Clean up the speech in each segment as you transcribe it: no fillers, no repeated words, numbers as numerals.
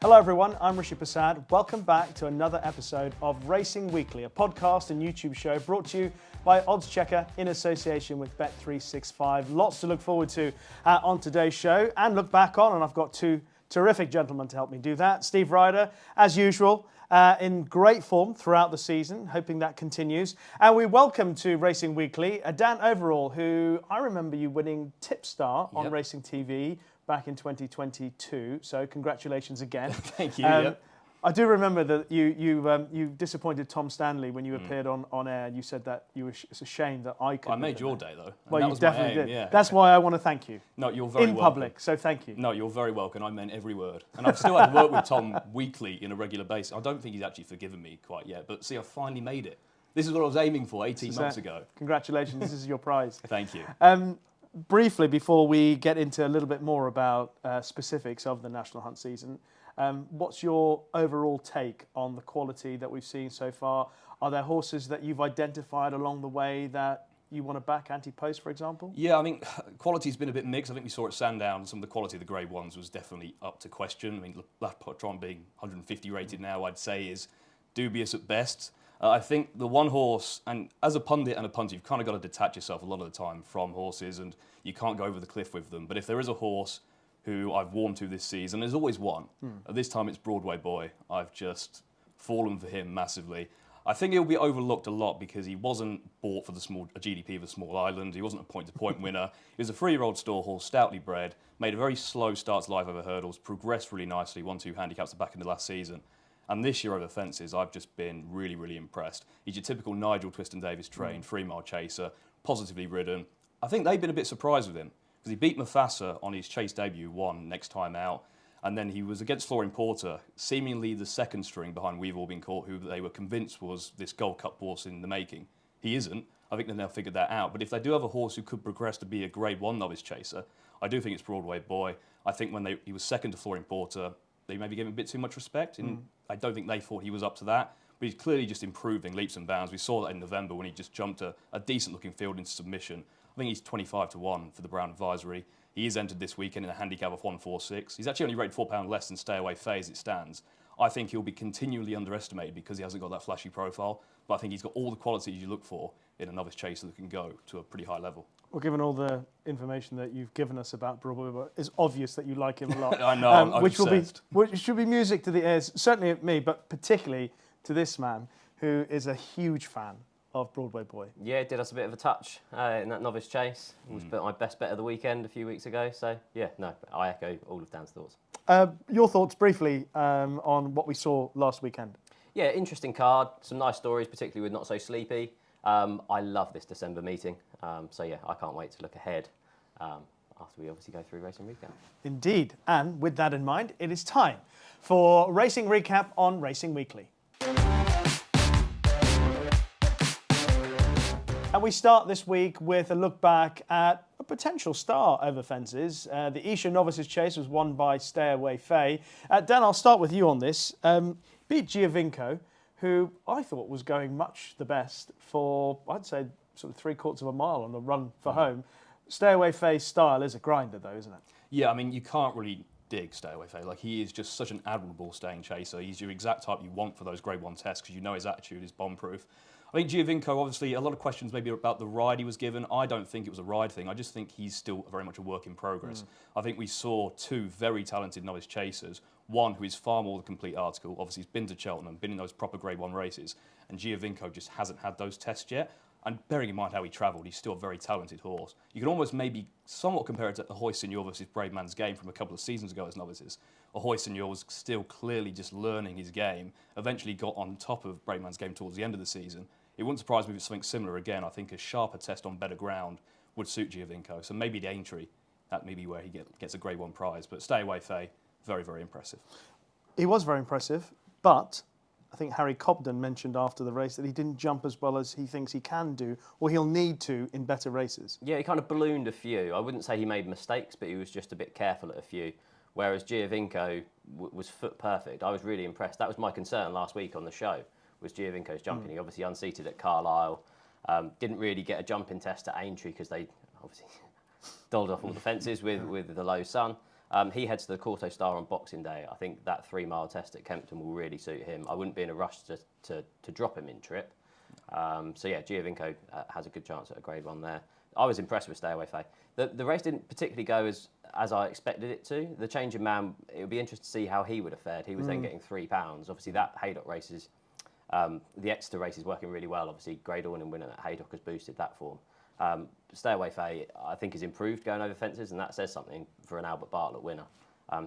Hello everyone, I'm Rishi Persad. Welcome back to another episode of Racing Weekly, a podcast and YouTube show brought to you by oddschecker in association with Bet365. Lots to look forward to on today's show and look back on, and I've got two terrific gentlemen to help me do that. Steve Ryder, as usual, in great form throughout the season, hoping that continues. And we welcome to Racing Weekly Dan Overall, who I remember you winning Tipstar on RacingTV back in 2022, so congratulations again. Thank you. I do remember that you disappointed Tom Stanley when you appeared on air, and you said that you were ashamed that I couldn't. I made your day though. Well, you definitely did. Yeah. That's why I want to thank you. No, you're very welcome. In public, so thank you. No, you're very welcome. I meant every word. And I've still had to work with Tom weekly in a regular basis. I don't think he's actually forgiven me quite yet, but see, I finally made it. This is what I was aiming for 18 months ago. Congratulations, this is your prize. Thank you. Briefly, before we get into a little bit more about specifics of the National Hunt season, what's your overall take on the quality that we've seen so far? Are there horses that you've identified along the way that you want to back anti-post, for example? Yeah, I mean, quality's been a bit mixed. I think we saw at Sandown, some of the quality of the Grade 1s was definitely up to question. I mean, Left Patron being 150 rated now, I'd say is dubious at best. I think the one horse, and as a pundit and a punter, you've kind of got to detach yourself a lot of the time from horses, and you can't go over the cliff with them. But if there is a horse who I've warmed to this season, there's always one. This time it's Broadway Boy. I've just fallen for him massively. I think he'll be overlooked a lot because he wasn't bought for a GDP of a small island. He wasn't a point-to-point winner. He was a 3-year-old store horse, stoutly bred, made a very slow start to life over hurdles, progressed really nicely, won 2 handicaps at the back in the last season. And this year over fences, I've just been really, really impressed. He's your typical Nigel Twiston-Davies trained, 3-mile chaser, positively ridden. I think they've been a bit surprised with him because he beat Mufasa on his chase debut, won next time out. And then he was against Flooring Porter, seemingly the second string behind We've All Been Caught, who they were convinced was this Gold Cup horse in the making. He isn't. I think they've now figured that out. But if they do have a horse who could progress to be a Grade 1 novice chaser, I do think it's Broadway Boy. I think when he was second to Flooring Porter, they maybe gave him a bit too much respect. I don't think they thought he was up to that. But he's clearly just improving leaps and bounds. We saw that in November when he just jumped a decent-looking field into submission. I think he's 25 to 1 for the Brown Advisory. He is entered this weekend in a handicap of 146. He's actually only rated £4 less than Stay Away Fay as it stands. I think he'll be continually underestimated because he hasn't got that flashy profile. But I think he's got all the qualities you look for in a novice chaser that can go to a pretty high level. Well, given all the information that you've given us about Broadway, it's obvious that you like him a lot. I know, I'm which obsessed. Which should be music to the ears, certainly at me, but particularly to this man who is a huge fan of Broadway Boy. Yeah, did us a bit of a touch in that novice chase. It was my best bet of the weekend a few weeks ago. So, yeah, no, I echo all of Dan's thoughts. Your thoughts briefly on what we saw last weekend? Yeah, interesting card. Some nice stories, particularly with Not So Sleepy. I love this December meeting. So, yeah, I can't wait to look ahead after we obviously go through Racing Recap. Indeed. And with that in mind, it is time for Racing Recap on Racing Weekly. And we start this week with a look back at a potential star over fences. The Esher Novices Chase was won by Stay Away Fay. Dan, I'll start with you on this. Beat Giovinco, who I thought was going much the best for, I'd say, sort of 3/4 of a mile on the run for home. Stay Away Fay's style is a grinder, though, isn't it? Yeah, I mean, you can't really dig Stay Away Fay. Like, he is just such an admirable staying chaser. He's your exact type you want for those Grade 1 tests because you know his attitude is bomb-proof. I think Giovinco, obviously, a lot of questions maybe about the ride he was given. I don't think it was a ride thing. I just think he's still very much a work in progress. I think we saw 2 very talented novice chasers. One who is far more the complete article. Obviously, he's been to Cheltenham, been in those proper Grade 1 races. And Giovinco just hasn't had those tests yet. And bearing in mind how he travelled, he's still a very talented horse. You can almost maybe somewhat compare it to Ahoy Senior versus Brave Man's Game from a couple of seasons ago as novices. Ahoy Senior was still clearly just learning his game, eventually got on top of Brave Man's Game towards the end of the season. It wouldn't surprise me if it's something similar again. I think a sharper test on better ground would suit Giovinco. So maybe the Aintree, that may be where he gets a Grade 1 prize. But Stay Away Fay, very, very impressive. He was very impressive, but I think Harry Cobden mentioned after the race that he didn't jump as well as he thinks he can do, or he'll need to in better races. Yeah, he kind of ballooned a few. I wouldn't say he made mistakes, but he was just a bit careful at a few. Whereas Giovinco was foot perfect. I was really impressed. That was my concern last week on the show, was Giovinco's jumping. He obviously unseated at Carlisle. Didn't really get a jumping test at Aintree because they obviously doled off all the fences with the low sun. He heads to the Corto Star on Boxing Day. I think that 3-mile test at Kempton will really suit him. I wouldn't be in a rush to drop him in trip. So yeah, Giovinco has a good chance at a Grade 1 there. I was impressed with Stay Away Fay. The race didn't particularly go as I expected it to. The change in man, it would be interesting to see how he would have fared. He was then getting £3. Obviously, that Haydock race is, the Exeter race is working really well. Obviously, Grade 1 winning at Haydock has boosted that form. Stay Away Fay, I think, is improved going over fences, and that says something for an Albert Bartlett winner.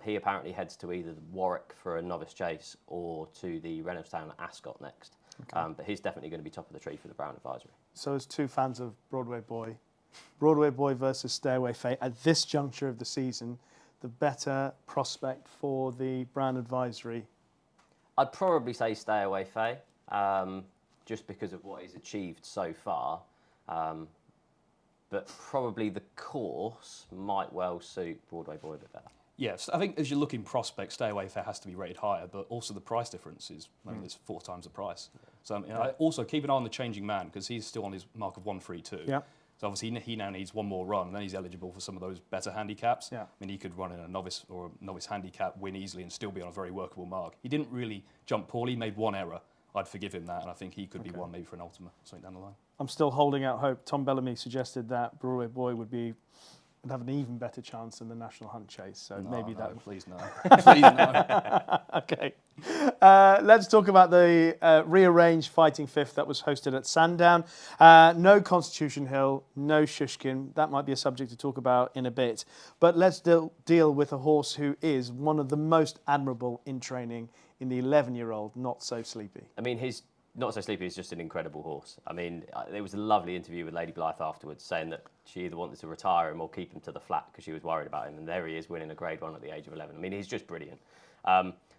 He apparently heads to either Warwick for a novice chase or to the Reynolds Ascot next. Okay. But he's definitely going to be top of the tree for the Brown Advisory. So as two fans of Broadway Boy versus Stay Away Fay, at this juncture of the season, the better prospect for the Brown Advisory? I'd probably say Stay Away Fay, just because of what he's achieved so far. But probably the course might well suit Broadway Boy a bit better. Yes, I think as you're looking prospects, Stay Away Fay has to be rated higher, but also the price difference is, I mean, it's 4 times the price. So I also keep an eye on the changing man, because he's still on his mark of 132. Yeah. So obviously he now needs one more run, and then he's eligible for some of those better handicaps. Yeah. I mean, he could run in a novice or a novice handicap, win easily, and still be on a very workable mark. He didn't really jump poorly, he made one error. I'd forgive him that, and I think he could be one maybe for an Ultima, something down the line. I'm still holding out hope. Tom Bellamy suggested that Broadway Boy would have an even better chance than the National Hunt Chase. So maybe that. Please no. Please no. Okay. Let's talk about the rearranged Fighting Fifth that was hosted at Sandown. No Constitution Hill, no Shushkin. That might be a subject to talk about in a bit. But let's deal with a horse who is one of the most admirable in training in the 11-year-old Not So Sleepy. I mean, his Not So Sleepy is just an incredible horse. I mean, there was a lovely interview with Lady Blythe afterwards saying that she either wanted to retire him or keep him to the flat because she was worried about him. And there he is winning a Grade 1 at the age of 11. I mean, he's just brilliant.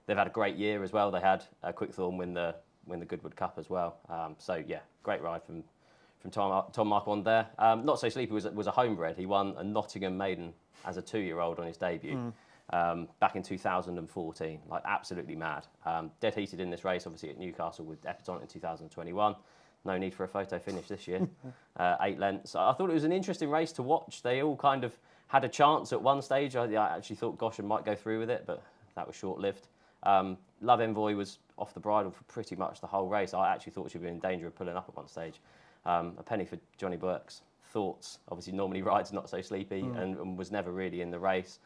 They've had a great year as well. They had Quickthorn win the Goodwood Cup as well. So yeah, great ride from Tom Marquand there. Not So Sleepy was a homebred. He won a Nottingham Maiden as a 2-year-old on his debut. Back in 2014, like absolutely mad. Dead heated in this race, obviously at Newcastle with Debutant in 2021. No need for a photo finish this year. 8 lengths. I thought it was an interesting race to watch. They all kind of had a chance at one stage. I actually thought Goshen might go through with it, but that was short-lived. Love Envoi was off the bridle for pretty much the whole race. I actually thought she'd be in danger of pulling up at one stage. A penny for Johnny Burke's thoughts. Obviously, normally rides Not So Sleepy and was never really in the race.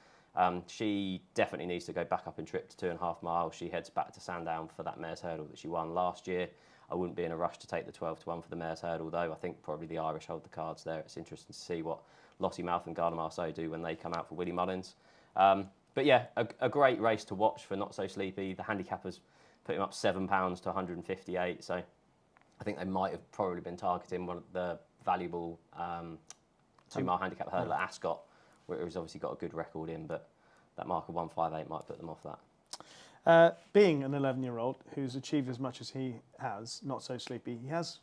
She definitely needs to go back up in trip to 2.5 miles. She heads back to Sandown for that Mare's Hurdle that she won last year. I wouldn't be in a rush to take the 12-1 for the Mare's Hurdle, though. I think probably the Irish hold the cards there. It's interesting to see what Lottie Mouth and Gardner Marceau do when they come out for Willie Mullins. But yeah, a great race to watch for Not So Sleepy. The handicappers put him up £7 to 158. So I think they might have probably been targeting one of the valuable 2-mile handicap hurdle at Ascot, where he's obviously got a good record in, but that mark of 158 might put them off that. Being an 11-year-old who's achieved as much as he has, Not So Sleepy, he has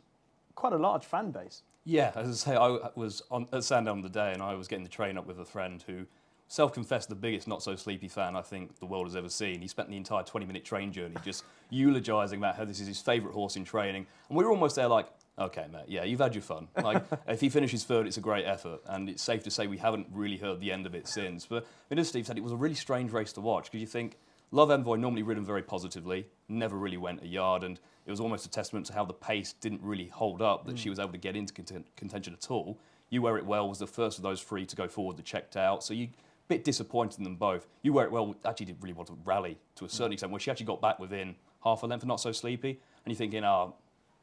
quite a large fan base. Yeah, as I say, I was at Sandown the day, and I was getting the train up with a friend who self-confessed the biggest Not So Sleepy fan I think the world has ever seen. He spent the entire 20-minute train journey just eulogising about how this is his favourite horse in training. And we were almost there like, OK, mate, yeah, you've had your fun. Like, if he finishes third, it's a great effort. And it's safe to say we haven't really heard the end of it since. But I mean, as Steve said, it was a really strange race to watch because you think Love Envoi, normally ridden very positively, never really went a yard. And it was almost a testament to how the pace didn't really hold up, that she was able to get into contention at all. You Wear It Well was the first of those 3 to go forward that checked out. So you bit disappointed in them both. You Wear It Well actually didn't really want to rally to a certain extent, where she actually got back within half a length of Not So Sleepy. And you're thinking,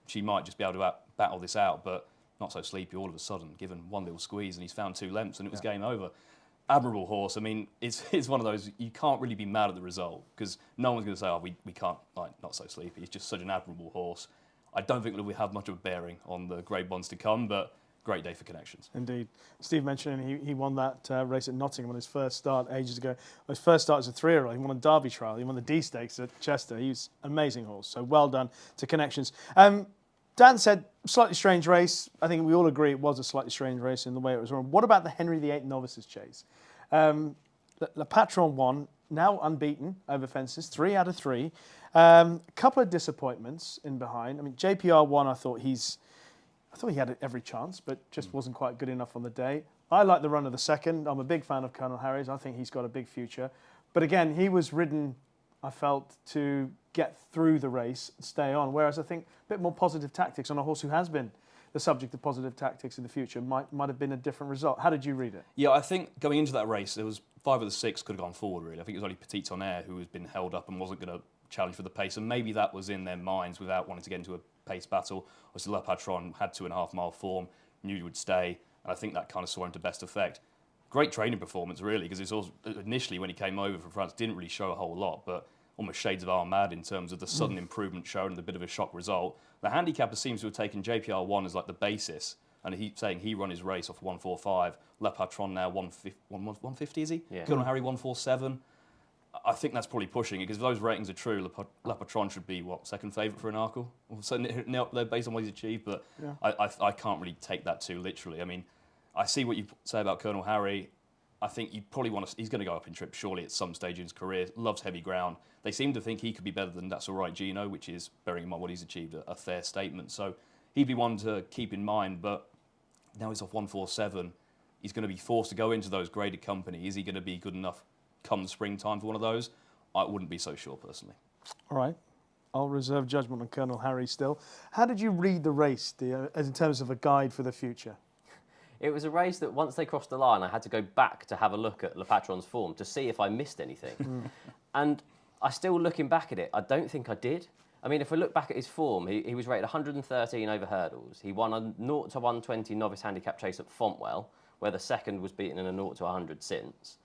she might just be able to battle this out, but Not So Sleepy all of a sudden, given one little squeeze, and he's found 2 lengths, and it was game over. Admirable horse. I mean, it's one of those, you can't really be mad at the result, because no one's going to say, we can't, like, Not So Sleepy. He's just such an admirable horse. I don't think we have much of a bearing on the Grade 1s to come, but great day for connections. Indeed. Steve mentioned he won that race at Nottingham on his first start ages ago. His first start as a 3-year-old. He won a Derby trial. He won the D Stakes at Chester. He's an amazing horse. So well done to connections. Dan said, slightly strange race. I think we all agree it was a slightly strange race in the way it was run. What about the Henry VIII Novices Chase? Le Patron won, now unbeaten over fences, 3 out of 3. A couple of disappointments in behind. I mean, JPR won, I thought I thought he had every chance, but just wasn't quite good enough on the day. I like the run of the second. I'm a big fan of Colonel Harry's. I think he's got a big future. But again, he was ridden, I felt, to get through the race and stay on, whereas I think a bit more positive tactics on a horse who has been the subject of positive tactics in the future might have been a different result. How did you read it? Yeah, I think going into that race, there was 5 of the 6 could have gone forward, really. I think it was only Petit Tonnerre who has been held up and wasn't going to challenge for the pace, and maybe that was in their minds without wanting to get into a pace battle. Obviously, Le Patron had 2.5 mile form, knew he would stay, and I think that kind of saw him to best effect. Great training performance, really, because it's also, initially when he came over from France, didn't really show a whole lot, but almost shades of Armad in terms of the sudden improvement shown and a bit of a shock result. The handicapper seems to have taken JPR1 as like the basis, and he's saying he run his race off 145. Le Patron now 150, is he? Yeah. Colonel Harry 147. I think that's probably pushing it, because if those ratings are true, Le Patron should be, what, second favourite for an Arkle? So they're based on what he's achieved, but yeah. I can't really take that too literally. I mean, I see what you say about Colonel Harry. I think you probably want to. He's going to go up in trip surely at some stage in his career. Loves heavy ground. They seem to think he could be better than That's All Right Gino, which is, bearing in mind what he's achieved, a fair statement. So he'd be one to keep in mind. But now he's off 147. He's going to be forced to go into those graded company. Is he going to be good enough come the springtime for one of those? I wouldn't be so sure personally. All right. I'll reserve judgment on Colonel Harry still. How did you read the race, dear, as in terms of a guide for the future? It was a race that once they crossed the line, I had to go back to have a look at Le Patron's form to see if I missed anything. And I still, looking back at it, I don't think I did. I mean, if I look back at his form, he was rated 113 over hurdles. He won a 0 to 120 novice handicap chase at Fontwell, where the second was beaten in a 0 to 100 since.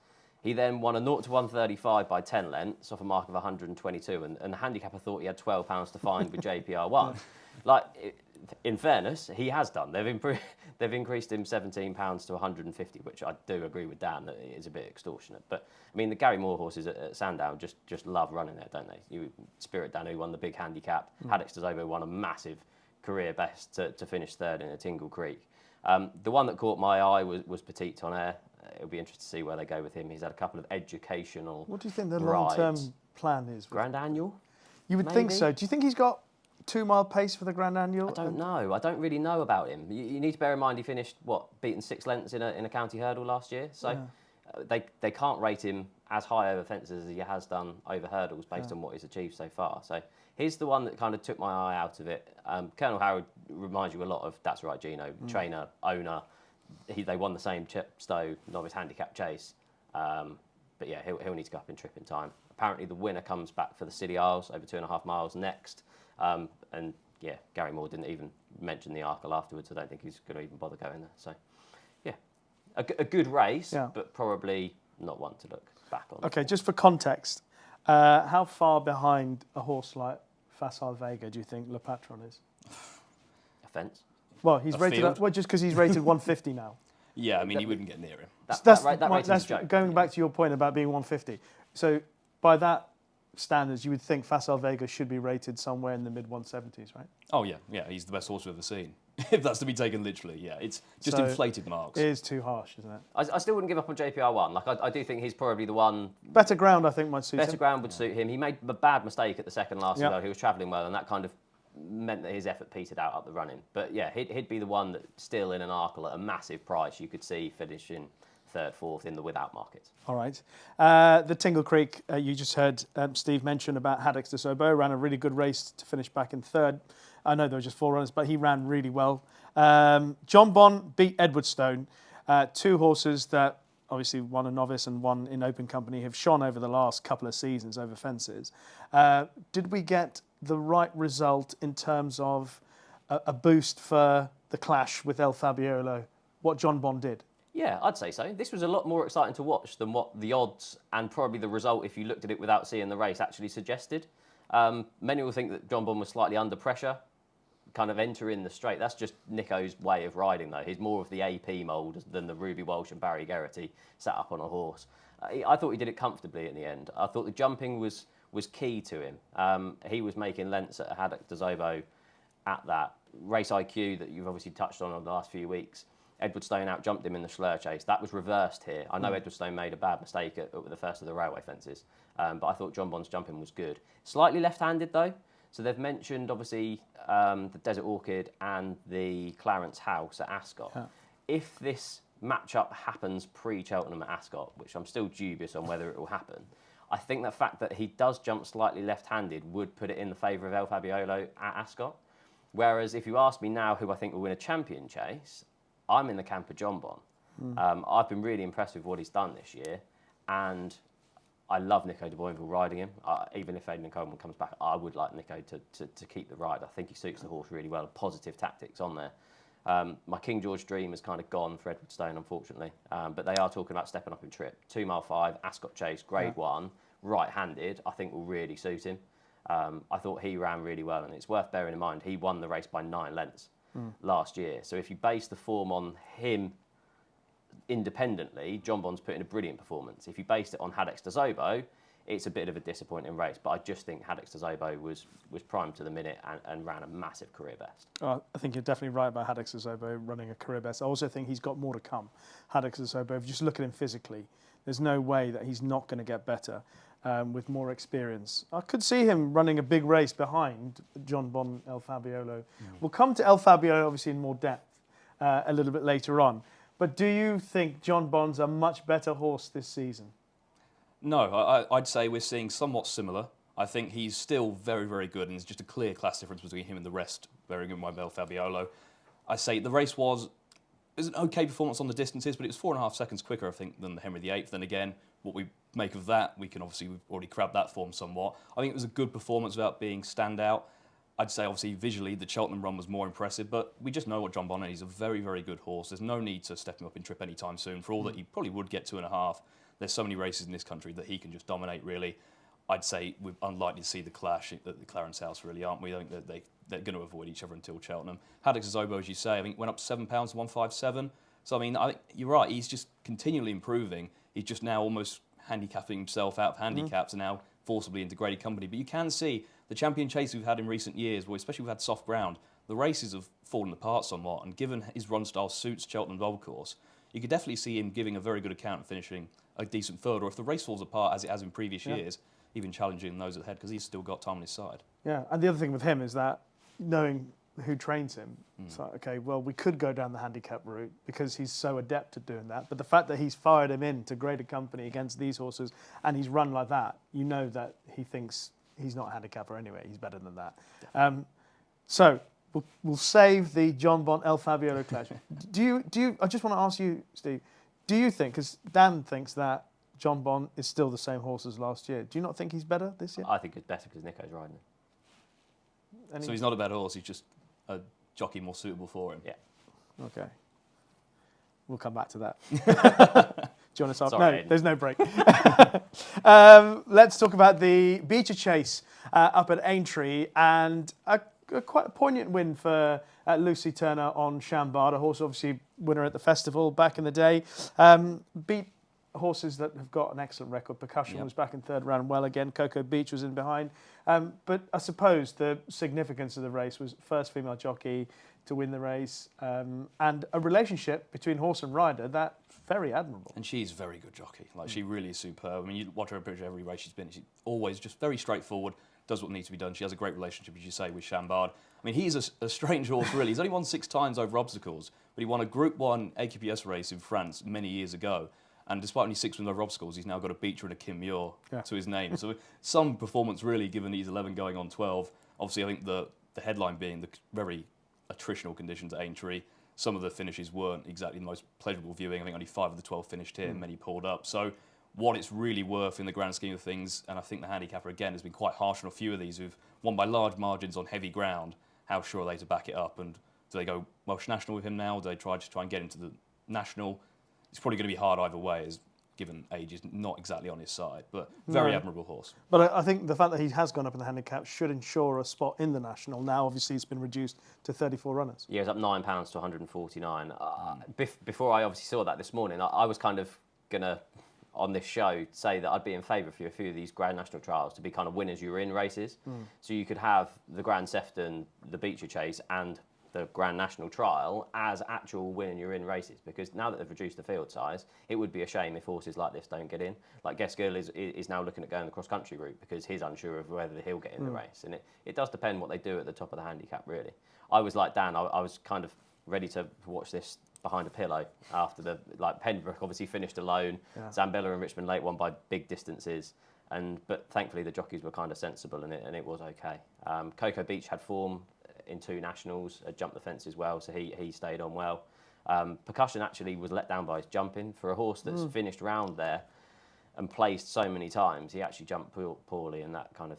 He then won a 0 to 135 by 10 lengths off a mark of 122, and the handicapper thought he had £12 to find with JPR1. In fairness, he has done. They've increased him £17 to 150, which I do agree with Dan that it is a bit extortionate. But I mean, the Gary Moore horses at Sandown just love running there, don't they? Spirit Danu won the big handicap. Haddix Desobo won a massive career best to finish third in a Tingle Creek. The one that caught my eye was Petit Tonnerre. It'll be interesting to see where they go with him. He's had a couple of educational. What do you think the long-term plan is? Grand Annual? You would think so. Do you think he's got 2 mile pace for the Grand Annual? I don't know. I don't really know about him. You need to bear in mind he finished, beaten 6 lengths in a county hurdle last year. So they can't rate him as high over fences as he has done over hurdles based on what he's achieved so far. So he's the one that kind of took my eye out of it. Colonel Howard reminds you a lot of That's Right Gino, trainer, owner. They won the same Stowe novice handicap chase. But yeah, he'll need to go up in trip in time. Apparently the winner comes back for the City Isles over 2.5 miles next. And yeah, Gary Moore didn't even mention the Arkle afterwards. I don't think he's going to even bother going there. So yeah, a good race, but probably not one to look back on. Okay, just for context, how far behind a horse like Facile Vega do you think Le Patron is? A fence. Well, he's rated just because he's rated 150 now. Yeah, I mean, he wouldn't get near him. That's a joke. Going back to your point about being 150. So by that standards, you would think Facile Vega should be rated somewhere in the mid-170s, right? Oh, yeah. He's the best horse we've ever seen. If that's to be taken literally, yeah. It's just inflated marks. It is too harsh, isn't it? I still wouldn't give up on JPR1. I do think he's probably the one. Better ground, I think, might suit him. Better ground would suit him. He made a bad mistake at the second last year. He was travelling well, and that kind of meant that his effort petered out up the running. But yeah, he'd be the one that still in an Arkle at a massive price you could see finishing 3rd, 4th in the without markets. All right. The Tingle Creek, you just heard Steve mention about Haddix Desobo, ran a really good race to finish back in 3rd. I know there were just 4 runners, but he ran really well. Jonbon beat Edwardstone, 2 horses that obviously one a novice and one in open company have shone over the last couple of seasons over fences. Did we get the right result in terms of a boost for the clash with El Fabiolo, what Jonbon did? Yeah, I'd say so. This was a lot more exciting to watch than what the odds and probably the result, if you looked at it without seeing the race, actually suggested. Many will think that Jonbon was slightly under pressure, kind of entering the straight. That's just Nico's way of riding, though. He's more of the AP mould than the Ruby Walsh and Barry Geraghty sat up on a horse. I thought he did it comfortably in the end. I thought the jumping was key to him. He was making lengths at Haddix Desobo at that race IQ that you've obviously touched on the last few weeks. Edwardstone out-jumped him in the Schlur chase. That was reversed here. I know Edwardstone made a bad mistake at the first of the railway fences, but I thought Jonbon's jumping was good. Slightly left-handed, though, So they've mentioned, obviously, the Desert Orchid and the Clarence House at Ascot. Yeah. If this matchup happens pre-Cheltenham at Ascot, which I'm still dubious on whether it will happen, I think the fact that he does jump slightly left-handed would put it in the favour of El Fabiolo at Ascot. Whereas if you ask me now who I think will win a champion chase, I'm in the camp of Jonbon. I've been really impressed with what he's done this year, and I love Nico de Boinville riding him. Even if Aidan Coleman comes back, I would like Nico to keep the ride. I think he suits the horse really well. Positive tactics on there. My King George dream has kind of gone for Edwardstone, unfortunately. But they are talking about stepping up in trip. 2 mile 5, Ascot Chase, Grade 1, right-handed, I think will really suit him. I thought he ran really well, and it's worth bearing in mind, he won the race by 9 lengths last year. So if you base the form on him independently, Jonbon's put in a brilliant performance. If you based it on Haddocks de Zobo, it's a bit of a disappointing race, but I just think Haddocks de Zobo was primed to the minute and ran a massive career best. I think you're definitely right about Haddocks de Zobo running a career best. I also think he's got more to come. Haddocks de Zobo, if you just look at him physically, there's no way that he's not going to get better with more experience. I could see him running a big race behind Jonbon, El Fabiolo. We'll come to El Fabiolo obviously in more depth a little bit later on. But do you think Jonbon's a much better horse this season? No, I'd say we're seeing somewhat similar. I think he's still very, very good, and there's just a clear class difference between him and the rest, bearing in mind El Fabiolo. I say the race was an okay performance on the distances, but it was 4.5 seconds quicker, I think, than the Henry VIII. Then again, what we make of that, we've already crabbed that form somewhat. I think it was a good performance without being standout. I'd say, obviously, visually, the Cheltenham run was more impressive, but we just know what Jonbon is. He's a very, very good horse. There's no need to step him up in trip anytime soon. For all that he probably would get 2.5, there's so many races in this country that he can just dominate, really. I'd say we're unlikely to see the clash at the Clarence House, really, aren't we? I think that they're going to avoid each other until Cheltenham. Haddocks de Zobo, as you say, I think went up £7 to 157. So, I mean, I think you're right. He's just continually improving. He's just now almost handicapping himself out of handicaps and now forcibly into graded company. But you can see the champion chase we've had in recent years, where especially we've had soft ground, the races have fallen apart somewhat. And given his run style suits Cheltenham Old Course, you could definitely see him giving a very good account and finishing a decent third. Or if the race falls apart, as it has in previous years, even challenging those at the head, because he's still got time on his side. Yeah, and the other thing with him is that knowing who trains him, it's like, okay, well, we could go down the handicap route because he's so adept at doing that. But the fact that he's fired him into graded company against these horses and he's run like that, you know that he thinks he's not a handicapper anyway. He's better than that. So we'll save the Jonbon El Fabiolo clash. Do you? I just want to ask you, Steve. Do you think? Because Dan thinks that Jonbon is still the same horse as last year. Do you not think he's better this year? I think it's better because Nico's riding him. So he's not a bad horse. He's just a jockey more suitable for him. Yeah. Okay. We'll come back to that. Do you want to start? Sorry, no, Aidan. there's no break. Let's talk about the Becher Chase up at Aintree, and quite a poignant win for Lucy Turner on Chambard, a horse obviously winner at the festival back in the day. Beat horses that have got an excellent record. Percussion was back in third round well again. Coco Beach was in behind. But I suppose the significance of the race was first female jockey to win the race, and a relationship between horse and rider that's very admirable. And she's a very good jockey. Like, she really is superb. I mean, you watch her approach every race she's been. She's always just very straightforward, does what needs to be done. She has a great relationship, as you say, with Chambard. I mean, he's a strange horse, really. He's only won 6 times over obstacles, but he won a Group 1 AQPS race in France many years ago. And despite only 6 wins over obstacles, he's now got a Becher and a Kim Muir to his name. So some performance, really, given he's 11 going on 12. Obviously, I think the headline being the very attritional conditions at Aintree. Some of the finishes weren't exactly the most pleasurable viewing. I think only 5 of the 12 finished here, many pulled up. So what it's really worth in the grand scheme of things, and I think the handicapper, again, has been quite harsh on a few of these who've won by large margins on heavy ground. How sure are they to back it up? And do they go Welsh National with him now? Do they try and get into the National? It's probably going to be hard either way, as given age is not exactly on his side, but very admirable horse. But I think the fact that he has gone up in the handicap should ensure a spot in the National. Now, obviously, it's been reduced to 34 runners. Yeah, it's up £9 to 149. Before I obviously saw that this morning, I was kind of going to, on this show, say that I'd be in favour for a few of these Grand National trials to be kind of winners you were in races. So you could have the Grand Sefton, the Becher Chase, and the Grand National trial as actual winning your in races, because now that they've reduced the field size, it would be a shame if horses like this don't get in. Like Gaskell is now looking at going the cross-country route because he's unsure of whether he'll get in the race. And it does depend what they do at the top of the handicap, really. I was like Dan, I was kind of ready to watch this behind a pillow after Pembroke obviously finished alone. Yeah. Zambella and Richmond Lake won by big distances. But thankfully the jockeys were kind of sensible and it was okay. Cocoa Beach had form in 2 nationals, jumped the fence as well, so he stayed on well. Percussion actually was let down by his jumping. For a horse that's finished round there and placed so many times, he actually jumped poorly, and that kind of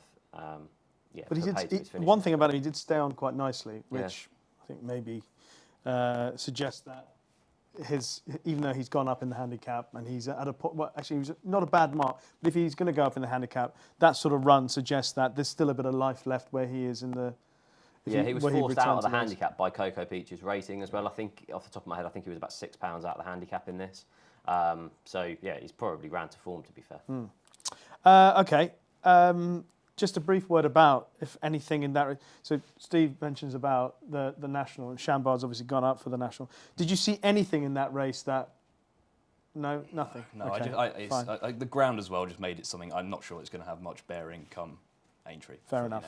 But one thing about him, he did stay on quite nicely, which I think maybe suggests that even though he's gone up in the handicap and he's at a point, well, actually, he was not a bad mark, but if he's going to go up in the handicap, that sort of run suggests that there's still a bit of life left where he is in the. He was forced out of the handicap by Cocoa Beach's rating as well. I think, off the top of my head, I think he was about £6 out of the handicap in this. He's probably ran to form, to be fair. Okay. Just a brief word about, if anything, in that. So Steve mentions about the national, and Chambard's obviously gone up for the national. Did you see anything in that race that? No, nothing. No, okay, the ground as well just made it something I'm not sure it's going to have much bearing come Aintree. Fair enough.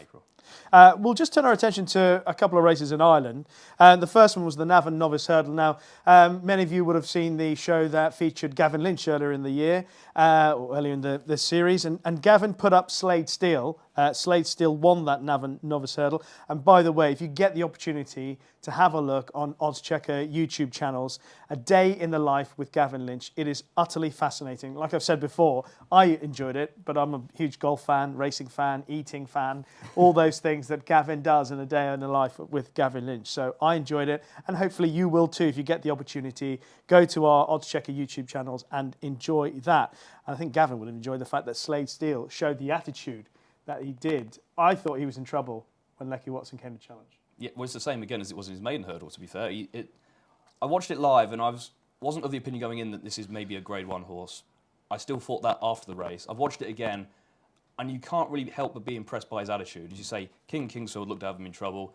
We'll just turn our attention to a couple of races in Ireland. The first one was the Navan Novice Hurdle. Now, many of you would have seen the show that featured Gavin Lynch earlier in the year, or earlier in the series, and Gavin put up Slade Steele. Slade Steele won that Navan Novice Hurdle. And by the way, if you get the opportunity to have a look on oddschecker YouTube channels, A Day in the Life with Gavin Lynch, it is utterly fascinating. Like I've said before, I enjoyed it, but I'm a huge golf fan, racing fan, eating fan, all those things that Gavin does in A Day in the Life with Gavin Lynch. So I enjoyed it, and hopefully you will too if you get the opportunity. Go to our oddschecker YouTube channels and enjoy that. And I think Gavin would enjoy the fact that Slade Steele showed the attitude that he did. I thought he was in trouble when Lecky Watson came to challenge. Yeah, well, it's the same again as it was in his maiden hurdle, to be fair. I watched it live and wasn't of the opinion going in that this is maybe a Grade 1 horse. I still thought that after the race. I've watched it again, and you can't really help but be impressed by his attitude. As you say, Kingsfield looked to have him in trouble,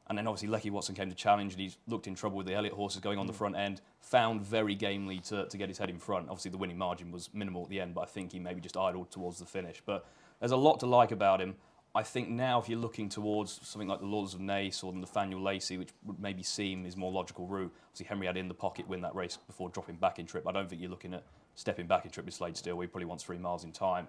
and then obviously Lecky Watson came to challenge, and he's looked in trouble with the Elliott horses going on the front end, found very gamely to get his head in front. Obviously the winning margin was minimal at the end, but I think he maybe just idled towards the finish. But there's a lot to like about him. I think now if you're looking towards something like the Lords of Naas or the Nathaniel Lacey, which would maybe seem his more logical route, obviously Henry had in the pocket win that race before dropping back in trip. I don't think you're looking at stepping back in trip with Slade Steele, where he probably wants 3 miles in time.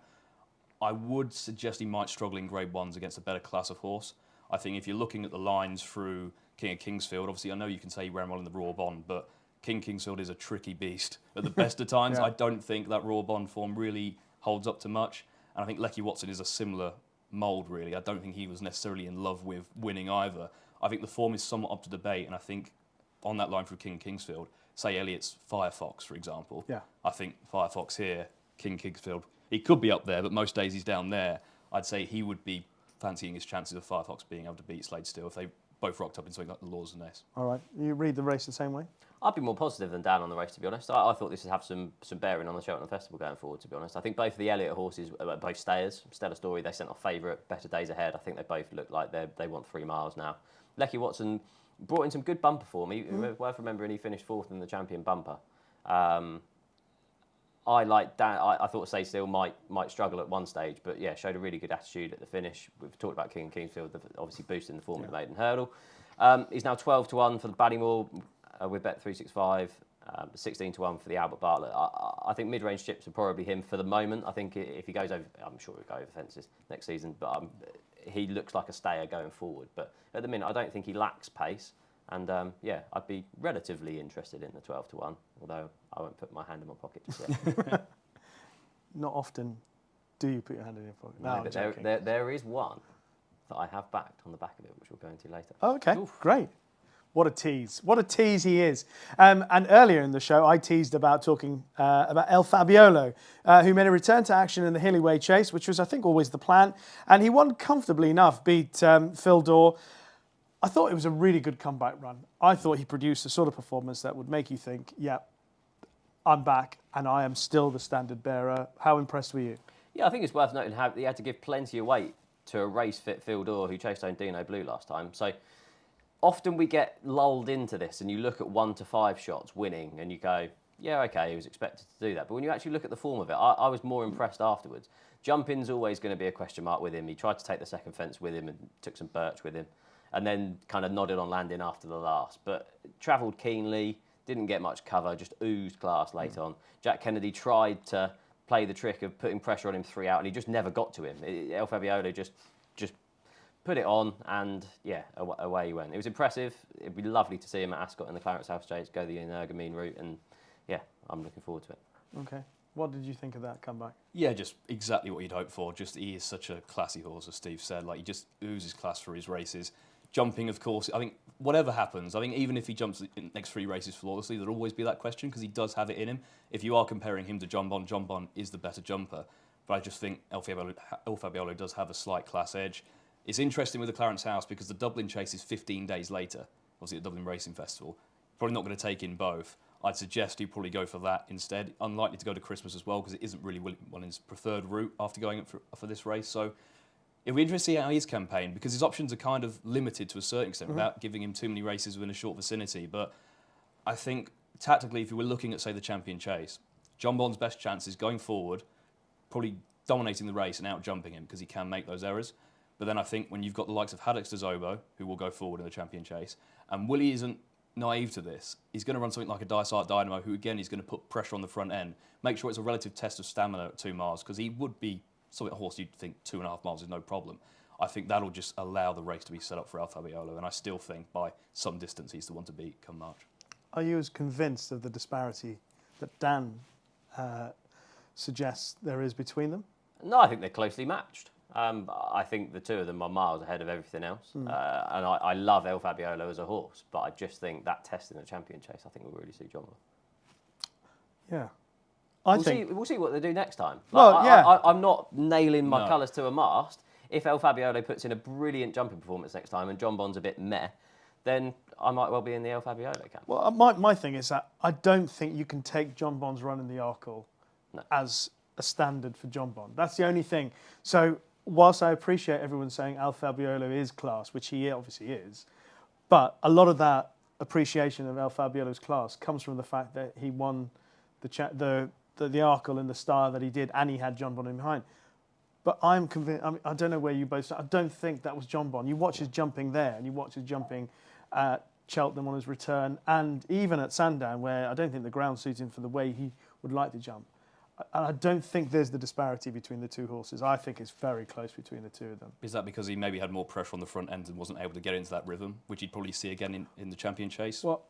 I would suggest he might struggle in Grade 1s against a better class of horse. I think if you're looking at the lines through King of Kingsfield, obviously I know you can say he ran well in the Raw Bond, but King Kingsfield is a tricky beast at the best of times. I don't think that Raw Bond form really holds up to much. And I think Lecky Watson is a similar mould, really. I don't think he was necessarily in love with winning either. I think the form is somewhat up to debate, and I think on that line through King Kingsfield, say Elliott's Firefox, for example. Yeah. I think Firefox here, King Kingsfield, he could be up there, but most days he's down there. I'd say he would be fancying his chances of Firefox being able to beat Slade Steele if they both rocked up in something like the Lords of Naas. All right. You read the race the same way? I'd be more positive than Dan on the race, to be honest. I thought this would have some bearing on the Cheltenham Festival going forward, to be honest. I think both of the Elliott horses, both stayers, Stellar Story, they sent off favourite, Better Days Ahead. I think they both look like they want 3 miles now. Lecky Watson brought in some good bumper form. Worth remembering he finished 4th in the champion bumper. I like Dan. I thought Slade Steele might struggle at one stage, but yeah, showed a really good attitude at the finish. We've talked about King and Kingsfield, obviously boosting the form of the maiden hurdle. He's now 12-1 for the Ballymore with Bet365, 16-1 for the Albert Bartlett. I think mid-range chips are probably him for the moment. I think if he goes over, I'm sure he'll go over fences next season, but he looks like a stayer going forward. But at the minute, I don't think he lacks pace. And I'd be relatively interested in the 12-1, although I won't put my hand in my pocket just yet. Not often do you put your hand in your pocket. No, but there is one that I have backed on the back of it, which we'll go into later. Oh, okay, great. What a tease. What a tease he is. And earlier in the show, I teased about talking about El Fabiolo, who made a return to action in the Hilly Way Chase, which was, I think, always the plan. And he won comfortably enough, beat Phil Dorr. I thought it was a really good comeback run. I thought he produced a sort of performance that would make you think, yeah, I'm back and I am still the standard bearer. How impressed were you? Yeah, I think it's worth noting how he had to give plenty of weight to a race-fit Phil Dorr who chased home Dino Blue last time. So often we get lulled into this, and you look at 1 to 5 shots winning, and you go, yeah, okay, he was expected to do that. But when you actually look at the form of it, I was more impressed afterwards. Jumping's always going to be a question mark with him. He tried to take the second fence with him and took some birch with him, and then kind of nodded on landing after the last. But travelled keenly, didn't get much cover, just oozed class late on. Jack Kennedy tried to play the trick of putting pressure on him 3 out, and he just never got to him. El Fabiolo just put it on, and yeah, away he went. It was impressive. It'd be lovely to see him at Ascot in the Clarence House Chase, go the Energumene route, and yeah, I'm looking forward to it. Okay. What did you think of that comeback? Yeah, just exactly what you'd hope for. Just he is such a classy horse, as Steve said. Like, he just oozes class for his races. Jumping, of course, I think whatever happens, I think even if he jumps the next 3 races flawlessly, there'll always be that question because he does have it in him. If you are comparing him to Jonbon, Jonbon is the better jumper. But I just think El Fabiolo does have a slight class edge. It's interesting with the Clarence House because the Dublin Chase is 15 days later, obviously the Dublin Racing Festival. Probably not going to take in both. I'd suggest you probably go for that instead. Unlikely to go to Christmas as well because it isn't really one of his preferred route after going for this race. So it'll be interesting to see how his campaign, because his options are kind of limited to a certain extent without giving him too many races within a short vicinity. But I think tactically, if you were looking at, say, the Champion Chase, Jonbon's best chance is going forward, probably dominating the race and out jumping him because he can make those errors. But then I think when you've got the likes of Haddocks de Zobo, who will go forward in the Champion Chase, and Willie isn't naive to this, he's going to run something like a Dysart Dynamo, who again is going to put pressure on the front end, make sure it's a relative test of stamina at 2 miles, because he would be something a horse you'd think 2.5 miles is no problem. I think that'll just allow the race to be set up for El Fabiolo, and I still think by some distance he's the one to beat come March. Are you as convinced of the disparity that Dan suggests there is between them? No, I think they're closely matched. I think the two of them are miles ahead of everything else. And I love El Fabiolo as a horse, but I just think that test in the Champion Chase, I think we'll really see Jonbon. Yeah. We'll see what they do next time. Well, yeah. I'm not nailing my colours to a mast. If El Fabiolo puts in a brilliant jumping performance next time and Jonbon's a bit meh, then I might well be in the El Fabiolo camp. Well, my thing is that I don't think you can take Jonbon's run in the Arkle as a standard for Jonbon. That's the only thing. So whilst I appreciate everyone saying El Fabiolo is class, which he obviously is, but a lot of that appreciation of El Fabiolo's class comes from the fact that he won the Arkle in the style that he did, and he had Jonbon in behind. But I'm convinced. I don't know where you both. I don't think that was Jonbon. You watch his jumping there, and you watch his jumping at Cheltenham on his return, and even at Sandown, where I don't think the ground suits him for the way he would like to jump. I don't think there's the disparity between the two horses. I think it's very close between the two of them. Is that because he maybe had more pressure on the front end and wasn't able to get into that rhythm, which you'd probably see again in the Champion Chase? Well,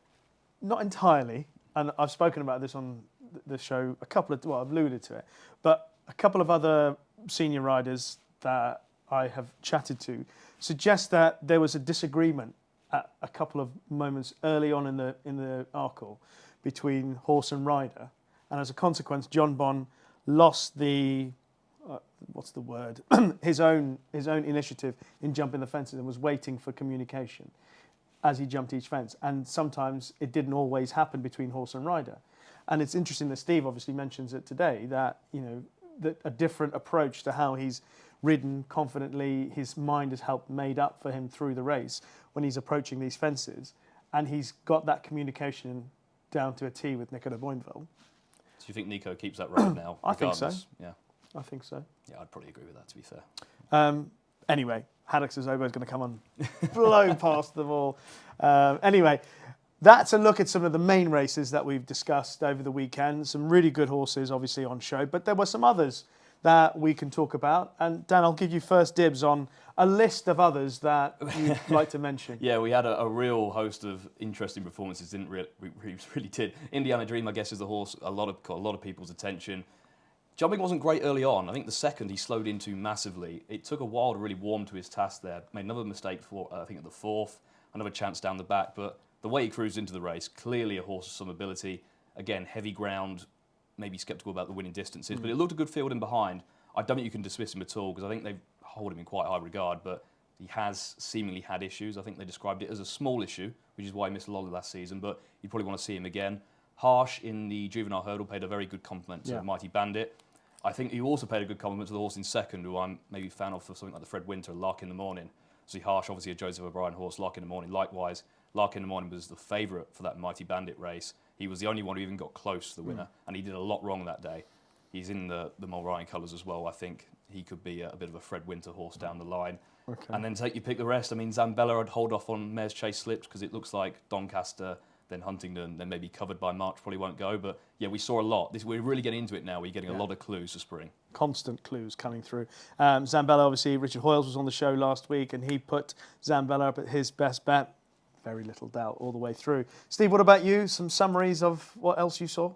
not entirely. And I've spoken about this on the show I've alluded to it. But a couple of other senior riders that I have chatted to suggest that there was a disagreement at a couple of moments early on in the Arkle between horse and rider. And as a consequence, Jonbon lost his own initiative in jumping the fences and was waiting for communication as he jumped each fence. And sometimes it didn't always happen between horse and rider. And it's interesting that Steve obviously mentions it today, that, that a different approach to how he's ridden confidently, his mind has helped made up for him through the race when he's approaching these fences. And he's got that communication down to a T with Nico de Boinville. Do you think Nico keeps that road now? I think so. Yeah. I think so. Yeah, I'd probably agree with that, to be fair. Anyway, Haddocks de Zobo is going to come on, blow past them all. Anyway, that's a look at some of the main races that we've discussed over the weekend. Some really good horses, obviously, on show, but there were some others that we can talk about. And Dan, I'll give you first dibs on a list of others that you'd like to mention. Yeah, we had a real host of interesting performances, didn't we? We really did. Indiana Dream, I guess, is the horse caught a lot of people's attention. Jumping wasn't great early on. I think the second he slowed into massively. It took a while to really warm to his task there. Made another mistake I think at the fourth, another chance down the back. But the way he cruised into the race, clearly a horse of some ability. Again, heavy ground, maybe sceptical about the winning distances, but it looked a good field in behind. I don't think you can dismiss him at all because I think they hold him in quite high regard, but he has seemingly had issues. I think they described it as a small issue, which is why he missed a lot of last season, but you probably want to see him again. Harsh in the juvenile hurdle paid a very good compliment to Mighty Bandit. I think he also paid a good compliment to the horse in second, who I'm maybe a fan of for something like the Fred Winter, Lark in the Morning. So Harsh, obviously a Joseph O'Brien horse, Lark in the Morning. Likewise, Lark in the Morning was the favourite for that Mighty Bandit race. He was the only one who even got close to the winner, and he did a lot wrong that day. He's in the Mulryan colours as well. I think he could be a bit of a Fred Winter horse down the line. Okay. And then take your pick the rest. I mean, Zambella, I'd hold off on Mare's Chase Slips because it looks like Doncaster, then Huntingdon, then maybe Covered by March probably won't go. But yeah, we saw a lot. We're really getting into it now. We're getting a lot of clues for spring. Constant clues coming through. Zambella, obviously, Richard Hoyles was on the show last week and he put Zambella up at his best bet. Very little doubt all the way through. Steve, what about you? Some summaries of what else you saw?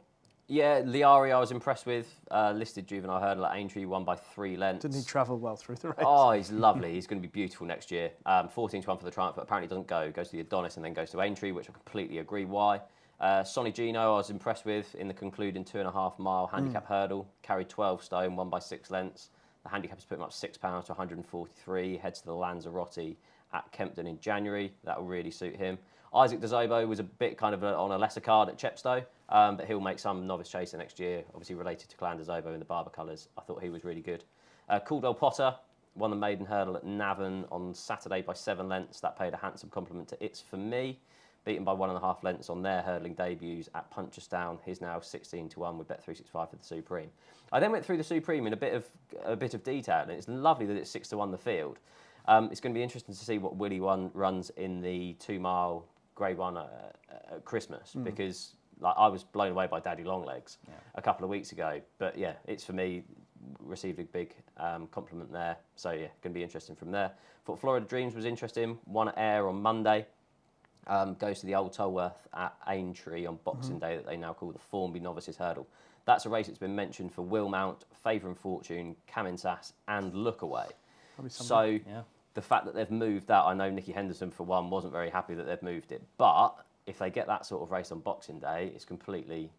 Yeah, Liari I was impressed with. Listed juvenile hurdle at Aintree, won by 3 lengths. Didn't he travel well through the race? Oh, he's lovely. He's going to be beautiful next year. 14 to 1 for the Triumph, but apparently doesn't go. Goes to the Adonis and then goes to Aintree, which I completely agree why. Sonny Gino I was impressed with in the concluding 2.5 mile handicap hurdle. Carried 12 stone, won by 6 lengths. The handicap has put him up £6 to 143. Heads to the Lanzarote at Kempton in January. That will really suit him. Isaac Dezobo was a bit kind of on a lesser card at Chepstow, but he'll make some novice chaser next year, obviously related to Clan Dezobo in the Barber colours. I thought he was really good. Caldwell Potter won the maiden hurdle at Navan on Saturday by 7 lengths. That paid a handsome compliment to It's For Me. Beaten by 1.5 lengths on their hurdling debuts at Punchestown. He's now 16 to 1 with Bet365 for the Supreme. I then went through the Supreme in a bit of detail, and it's lovely that it's 6 to 1 the field. It's going to be interesting to see what Willie runs in the 2 mile Grade 1 at Christmas, because I was blown away by Daddy Longlegs a couple of weeks ago. But yeah, It's For Me received a big compliment there. So yeah, going to be interesting from there. Thought Florida Dreams was interesting. Won at Ayr on Monday. Goes to the Old Tolworth at Aintree on Boxing Day that they now call the Formby Novices Hurdle. That's a race that's been mentioned for Will Mount, Favour and Fortune, Camin Sass and Lookaway. So the fact that they've moved that, I know Nicky Henderson for one wasn't very happy that they've moved it, but if they get that sort of race on Boxing Day, it's completely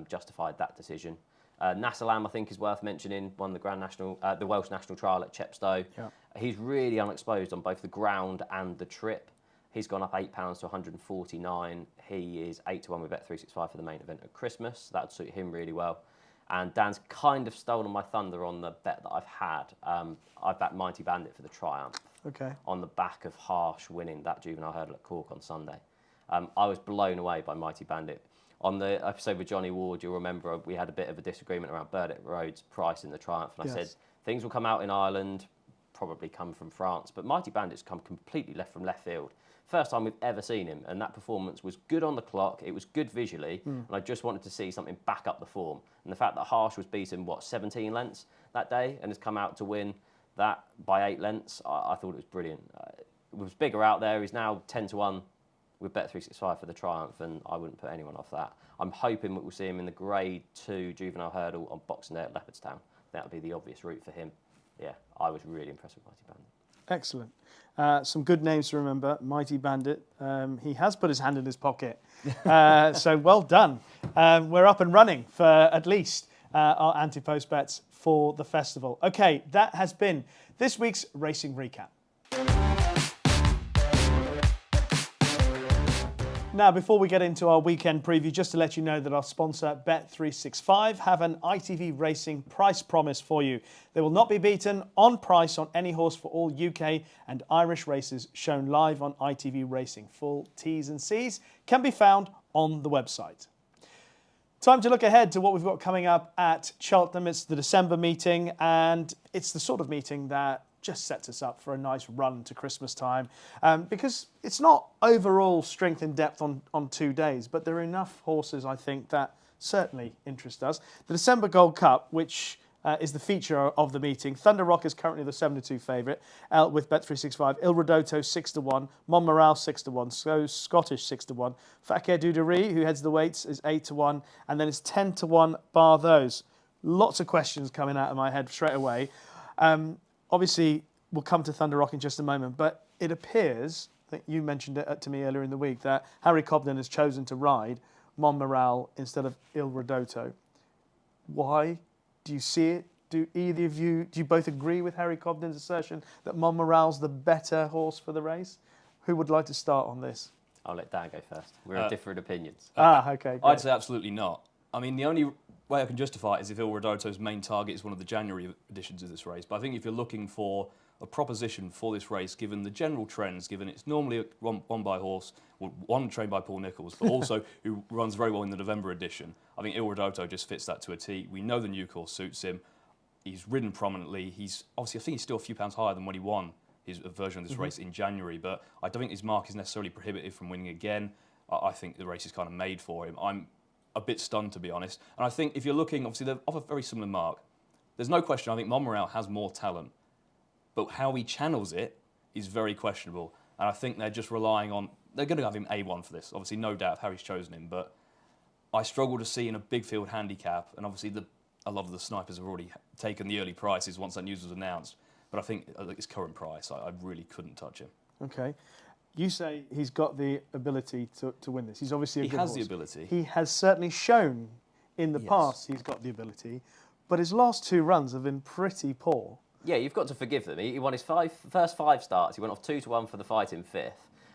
justified that decision. Nassalam, I think, is worth mentioning. Won the the Welsh National Trial at Chepstow. Yeah. He's really unexposed on both the ground and the trip. He's gone up £8 to 149. He is 8 to 1 with Bet365 for the main event at Christmas. That would suit him really well. And Dan's kind of stolen my thunder on the bet that I've had. I've backed Mighty Bandit for the Triumph. Okay. On the back of Harsh winning that juvenile hurdle at Cork on Sunday. I was blown away by Mighty Bandit. On the episode with Johnny Ward, you'll remember we had a bit of a disagreement around Burdett Road's price in the Triumph. And I said, things will come out in Ireland, probably come from France. But Mighty Bandit's come completely from left field. First time we've ever seen him, and that performance was good on the clock, it was good visually, and I just wanted to see something back up the form. And the fact that Harsh was beaten, 17 lengths that day, and has come out to win that by 8 lengths, I thought it was brilliant. It was bigger out there, he's now 10 to 1 with Bet365 for the Triumph, and I wouldn't put anyone off that. I'm hoping that we'll see him in the Grade 2 juvenile hurdle on Boxing Day at Leopardstown. That would be the obvious route for him. Yeah, I was really impressed with Mighty Bandit. Excellent. Some good names to remember. Mighty Bandit. He has put his hand in his pocket. So well done. We're up and running for at least our anti-post bets for the festival. Okay, that has been this week's Racing Recap. Now, before we get into our weekend preview, just to let you know that our sponsor, Bet365, have an ITV Racing price promise for you. They will not be beaten on price on any horse for all UK and Irish races shown live on ITV Racing. Full T's and C's can be found on the website. Time to look ahead to what we've got coming up at Cheltenham. It's the December meeting, and it's the sort of meeting that just sets us up for a nice run to Christmas time, because it's not overall strength in depth on 2 days, but there are enough horses, I think, that certainly interest us. The December Gold Cup, which is the feature of the meeting. Thunder Rock is currently the 7 to 2 favourite with Bet365. Il Rodotto 6 to 1, Montmoral 6 to 1, so Scottish 6 to 1. Fakir Duderie, who heads the weights, is 8 to 1, and then it's 10 to 1 bar those. Lots of questions coming out of my head straight away. Obviously, we'll come to Thunder Rock in just a moment, but it appears, I think you mentioned it to me earlier in the week, that Harry Cobden has chosen to ride Montmoral instead of Il Rodotto. Why? Do you see it? Do either of you, do you both agree with Harry Cobden's assertion that Montmoral's the better horse for the race? Who would like to start on this? I'll let Dan go first. We're of different opinions. Okay. Great. I'd say absolutely not. I mean, the only way I can justify it is if Il Rodotto's main target is one of the January editions of this race. But I think if you're looking for a proposition for this race, given the general trends, given it's normally a one by horse, one trained by Paul Nicholls, but also who runs very well in the November edition. I think Edwardstone just fits that to a T. We know the new course suits him. He's ridden prominently. He's obviously, I think he's still a few pounds higher than when he won his version of this race in January, but I don't think his mark is necessarily prohibitive from winning again. I think the race is kind of made for him. I'm a bit stunned, to be honest. And I think if you're looking, obviously, they're off a very similar mark. There's no question, I think Monmoral has more talent, but how he channels it is very questionable. And I think they're just relying on, they're going to have him A1 for this. Obviously, no doubt of how he's chosen him, but I struggle to see in a big field handicap, and obviously a lot of the snipers have already taken the early prices once that news was announced, but I think at his current price, I really couldn't touch him. Okay. You say he's got the ability to win this. He's obviously a good horse. He has the ability. He has certainly shown in the past he's got the ability, but his last 2 runs have been pretty poor. Yeah, you've got to forgive them. He won his first 5 starts. He went off 2-1 for the fight in 5th.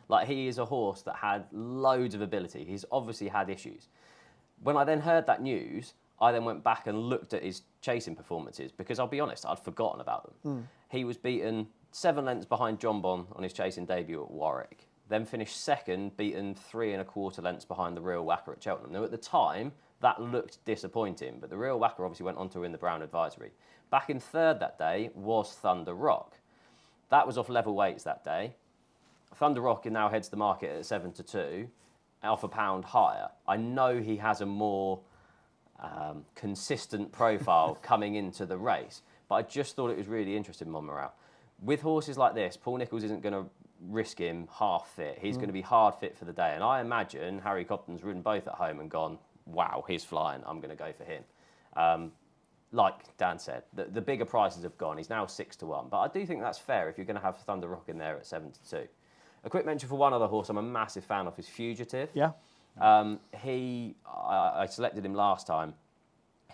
Like, he is a horse that had loads of ability. He's obviously had issues. When I then heard that news, I then went back and looked at his chasing performances because I'll be honest, I'd forgotten about them. He was beaten 7 lengths behind Jonbon on his chasing debut at Warwick. Then finished 2nd, beaten 3 1/4 lengths behind the Real Whacker at Cheltenham. Now, at the time, that looked disappointing, but the Real Whacker obviously went on to win the Brown Advisory. Back in 3rd that day was Thunder Rock. That was off level weights that day. Thunder Rock now heads the market at 7-2, off £1 higher. I know he has a more consistent profile coming into the race, but I just thought it was really interesting, Monmoral. With horses like this, Paul Nicholls isn't going to risk him half fit. He's going to be hard fit for the day. And I imagine Harry Cobden's ridden both at home and gone, wow, he's flying, I'm going to go for him. Like Dan said, the bigger prices have gone. He's now 6-1. But I do think that's fair if you're going to have Thunder Rock in there at 7-2. A quick mention for one other horse I'm a massive fan of is Fugitive. Yeah. I selected him last time.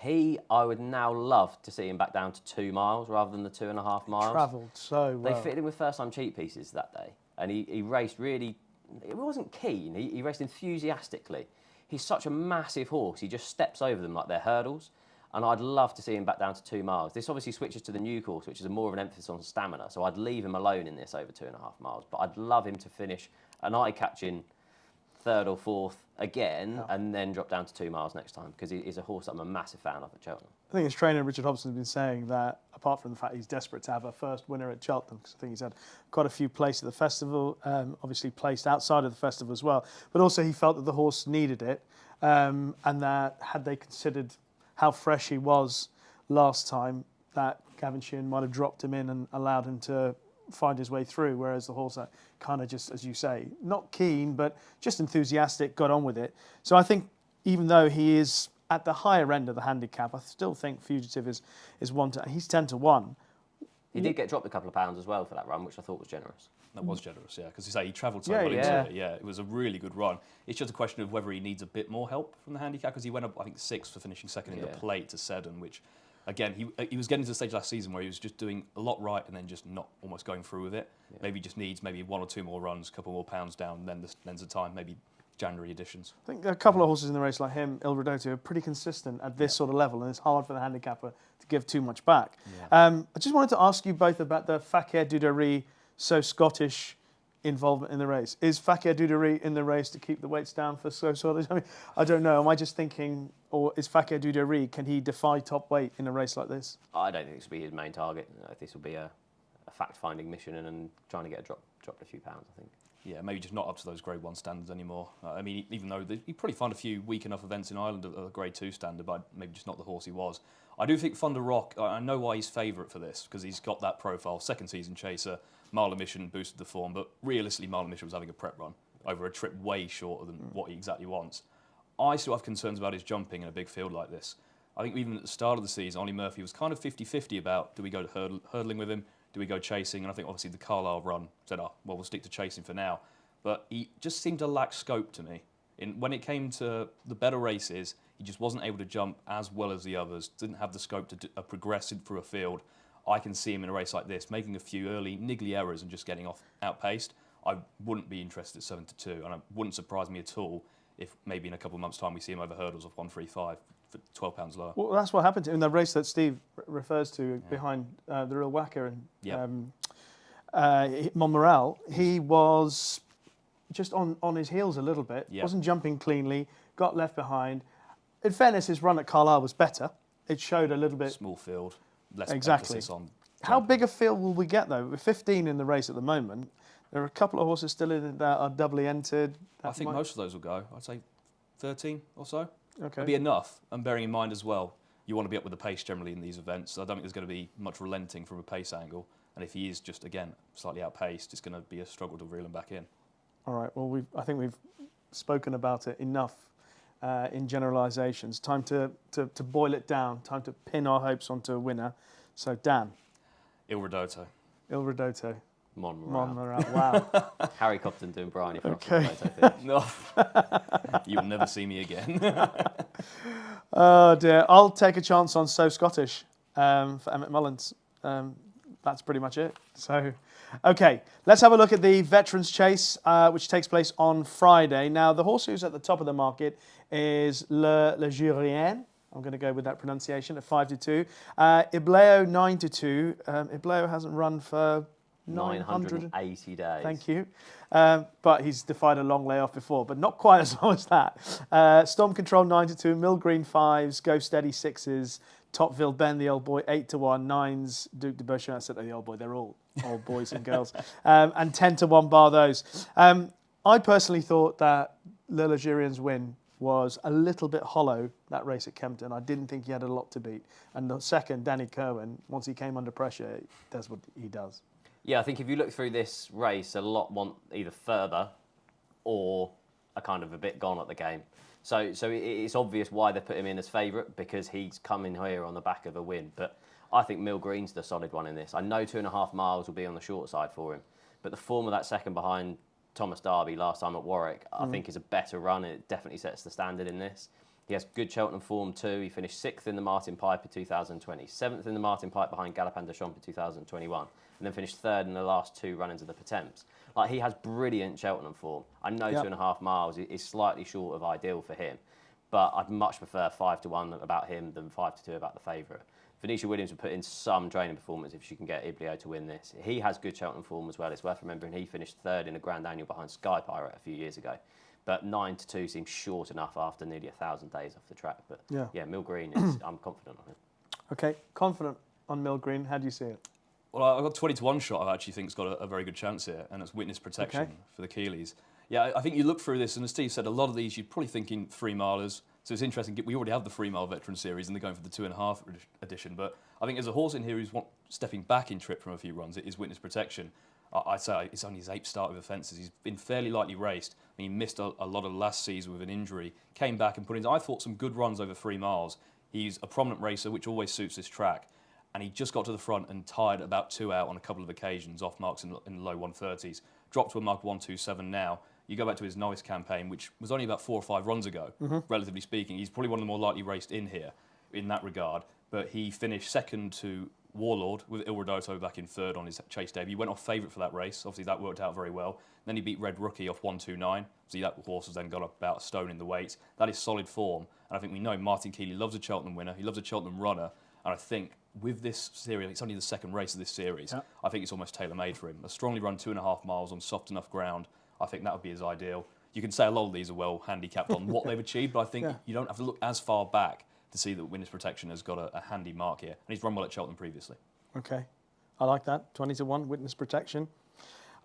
I would now love to see him back down to 2 miles rather than the 2.5 miles. Travelled so well. They fitted him with first-time cheap pieces that day. And he raced really, it wasn't keen, he raced enthusiastically. He's such a massive horse, he just steps over them like they're hurdles. And I'd love to see him back down to 2 miles. This obviously switches to the new course, which is more of an emphasis on stamina. So I'd leave him alone in this over 2.5 miles. But I'd love him to finish an eye-catching 3rd or 4th again, and then drop down to 2 miles next time, because he's a horse that I'm a massive fan of at Cheltenham. I think his trainer, Richard Hobson, has been saying that, apart from the fact he's desperate to have a first winner at Cheltenham, because I think he's had quite a few placed at the festival, obviously placed outside of the festival as well, but also he felt that the horse needed it, and that had they considered how fresh he was last time, that Gavin Sheehan might have dropped him in and allowed him to find his way through, whereas the horse that kind of just, as you say, not keen, but just enthusiastic, got on with it. So I think even though he is at the higher end of the handicap, I still think Fugitive is one to, he's 10-1. He did get dropped a couple of pounds as well for that run, which I thought was generous. That was generous, yeah, because you say he travelled so well into it. Yeah, it was a really good run. It's just a question of whether he needs a bit more help from the handicap, because he went up, I think, 6th for finishing 2nd in the plate to Seddon, which, again, he was getting to the stage last season where he was just doing a lot right and then just not almost going through with it. Yeah. Maybe he just needs maybe 1 or 2 more runs, a couple more pounds down, then then's the time, maybe January editions. I think a couple of horses in the race like him, Edwardstone, are pretty consistent at this sort of level, and it's hard for the handicapper to give too much back. Yeah. I just wanted to ask you both about the Fakir Duderie, so Scottish involvement in the race. Is Fakir Duderie in the race to keep the weights down for so Scottish? I mean, I don't know. Am I just thinking, or is Fakir Duderie, can he defy top weight in a race like this? I don't think this will be his main target. This will be a fact-finding mission and trying to get dropped a few pounds, I think. Yeah, maybe just not up to those Grade 1 standards anymore. I mean, even though he probably find a few weak enough events in Ireland at a Grade 2 standard, but maybe just not the horse he was. I do think Thunder Rock, I know why he's favourite for this, because he's got that profile. 2nd season chaser, Mile Mission boosted the form, but realistically, Mile Mission was having a prep run over a trip way shorter than what he exactly wants. I still have concerns about his jumping in a big field like this. I think even at the start of the season, Ollie Murphy was kind of 50-50 about, do we go hurdling with him, do we go chasing? And I think obviously the Carlisle run said, oh, well, we'll stick to chasing for now. But he just seemed to lack scope to me. When it came to the better races, he just wasn't able to jump as well as the others, didn't have the scope to progress through a field. I can see him in a race like this, making a few early niggly errors and just getting outpaced. I wouldn't be interested at 7-2, and it wouldn't surprise me at all if maybe in a couple of months' time we see him over hurdles of 135 for £12 lower. Well, that's what happened to him in the race that Steve refers to behind the Real Whacker and Montmorel, he was just on his heels a little bit. Yep. Wasn't jumping cleanly, got left behind. In fairness, his run at Carlisle was better. It showed a little bit. Small field, less Exactly. emphasis on. How big a field will we get, though? We're 15 in the race at the moment. There are a couple of horses still in it that are doubly entered. I think most of those will go. I'd say 13 or so. Okay. It'll be enough. And bearing in mind as well, you want to be up with the pace generally in these events. So I don't think there's going to be much relenting from a pace angle. And if he is just, again, slightly outpaced, it's going to be a struggle to reel him back in. All right. Well, I think we've spoken about it enough in generalisations. Time to boil it down. Time to pin our hopes onto a winner. So, Dan. Il Ridotto. Il Ridotto. Monmorel. Wow. Harry Copton doing Bryony for Okay. No, you will never see me again. Oh, dear. I'll take a chance on So Scottish for Emmett Mullins. That's pretty much it. So, okay, let's have a look at the Veterans Chase, which takes place on Friday. Now, the horse who's at the top of the market is Le Jurien. I'm going to go with that pronunciation at 5-2. Ibleo 9-2. Ibleo hasn't run for 980 days. Thank you. But he's defied a long layoff before, but not quite as long as that. Storm Control 9-2. Mill Green 5s. Go Steady 6s. Topville Ben, the old boy, 8-1. 9s. Duke de Beauchamp, I said the old boy. They're all old boys and girls. And 10-1 bar those. I personally thought that Le Ligurien's win was a little bit hollow, that race at Kempton. I didn't think he had a lot to beat. And the second, Danny Kerwin, once he came under pressure, does what he does. Yeah, I think if you look through this race, a lot want either further or are kind of a bit gone at the game. So it's obvious why they put him in as favourite, because he's coming here on the back of a win. But I think Mill Green's the solid one in this. I know 2.5 miles will be on the short side for him, but the form of that second behind Thomas Darby last time at Warwick, I think is a better run, and it definitely sets the standard in this. He has good Cheltenham form too. He finished 6th in the Martin Pipe in 2020, 7th in the Martin Pipe behind Galopin de Champs in 2021, and then finished 3rd in the last 2 run-ins of the Potemps. Like, he has brilliant Cheltenham form. I know 2.5 miles is slightly short of ideal for him, but I'd much prefer 5-1 about him than 5-2 about the favourite. Venetia Williams would put in some training performance if she can get Ibleo to win this. He has good Cheltenham form as well. It's worth remembering he finished 3rd in a Grand Annual behind Sky Pirate a few years ago. But 9-2 seems short enough after nearly 1,000 days off the track. But yeah, Mill Green, I'm confident on him. Okay, confident on Mill Green. How do you see it? Well, I've got 20-1 shot I actually think has got a very good chance here, and it's witness protection for the Keeleys. Yeah, I think you look through this, and as Steve said, a lot of these you're probably thinking 3-milers. So it's interesting. We already have the 3-mile veteran series, and they're going for the 2.5 edition. But I think there's a horse in here who's stepping back in trip from a few runs. It is witness protection. I'd say it's only his 8th start with offences. He's been fairly lightly raced. And he missed a lot of last season with an injury. Came back and put in, I thought, some good runs over 3 miles. He's a prominent racer, which always suits this track. And he just got to the front and tied about 2 out on a couple of occasions, off marks in the low 130s. Dropped to a mark 127 now. You go back to his Norris campaign, which was only about 4 or 5 runs ago, relatively speaking. He's probably one of the more lightly raced in here in that regard. But he finished 2nd to Warlord with Il Ridotto back in 3rd on his Chase debut. He went off favourite for that race. Obviously, that worked out very well. Then he beat Red Rookie off 129. See, that horse has then got up about a stone in the weight. That is solid form. And I think we know Martin Keeley loves a Cheltenham winner. He loves a Cheltenham runner. And I think with this series, it's only the 2nd race of this series. Yeah. I think it's almost tailor-made for him. A strongly run 2.5 miles on soft enough ground. I think that would be his ideal. You can say a lot of these are well handicapped on what they've achieved, but I think you don't have to look as far back to see that witness protection has got a handy mark here. And he's run well at Cheltenham previously. Okay, I like that. 20-1 witness protection.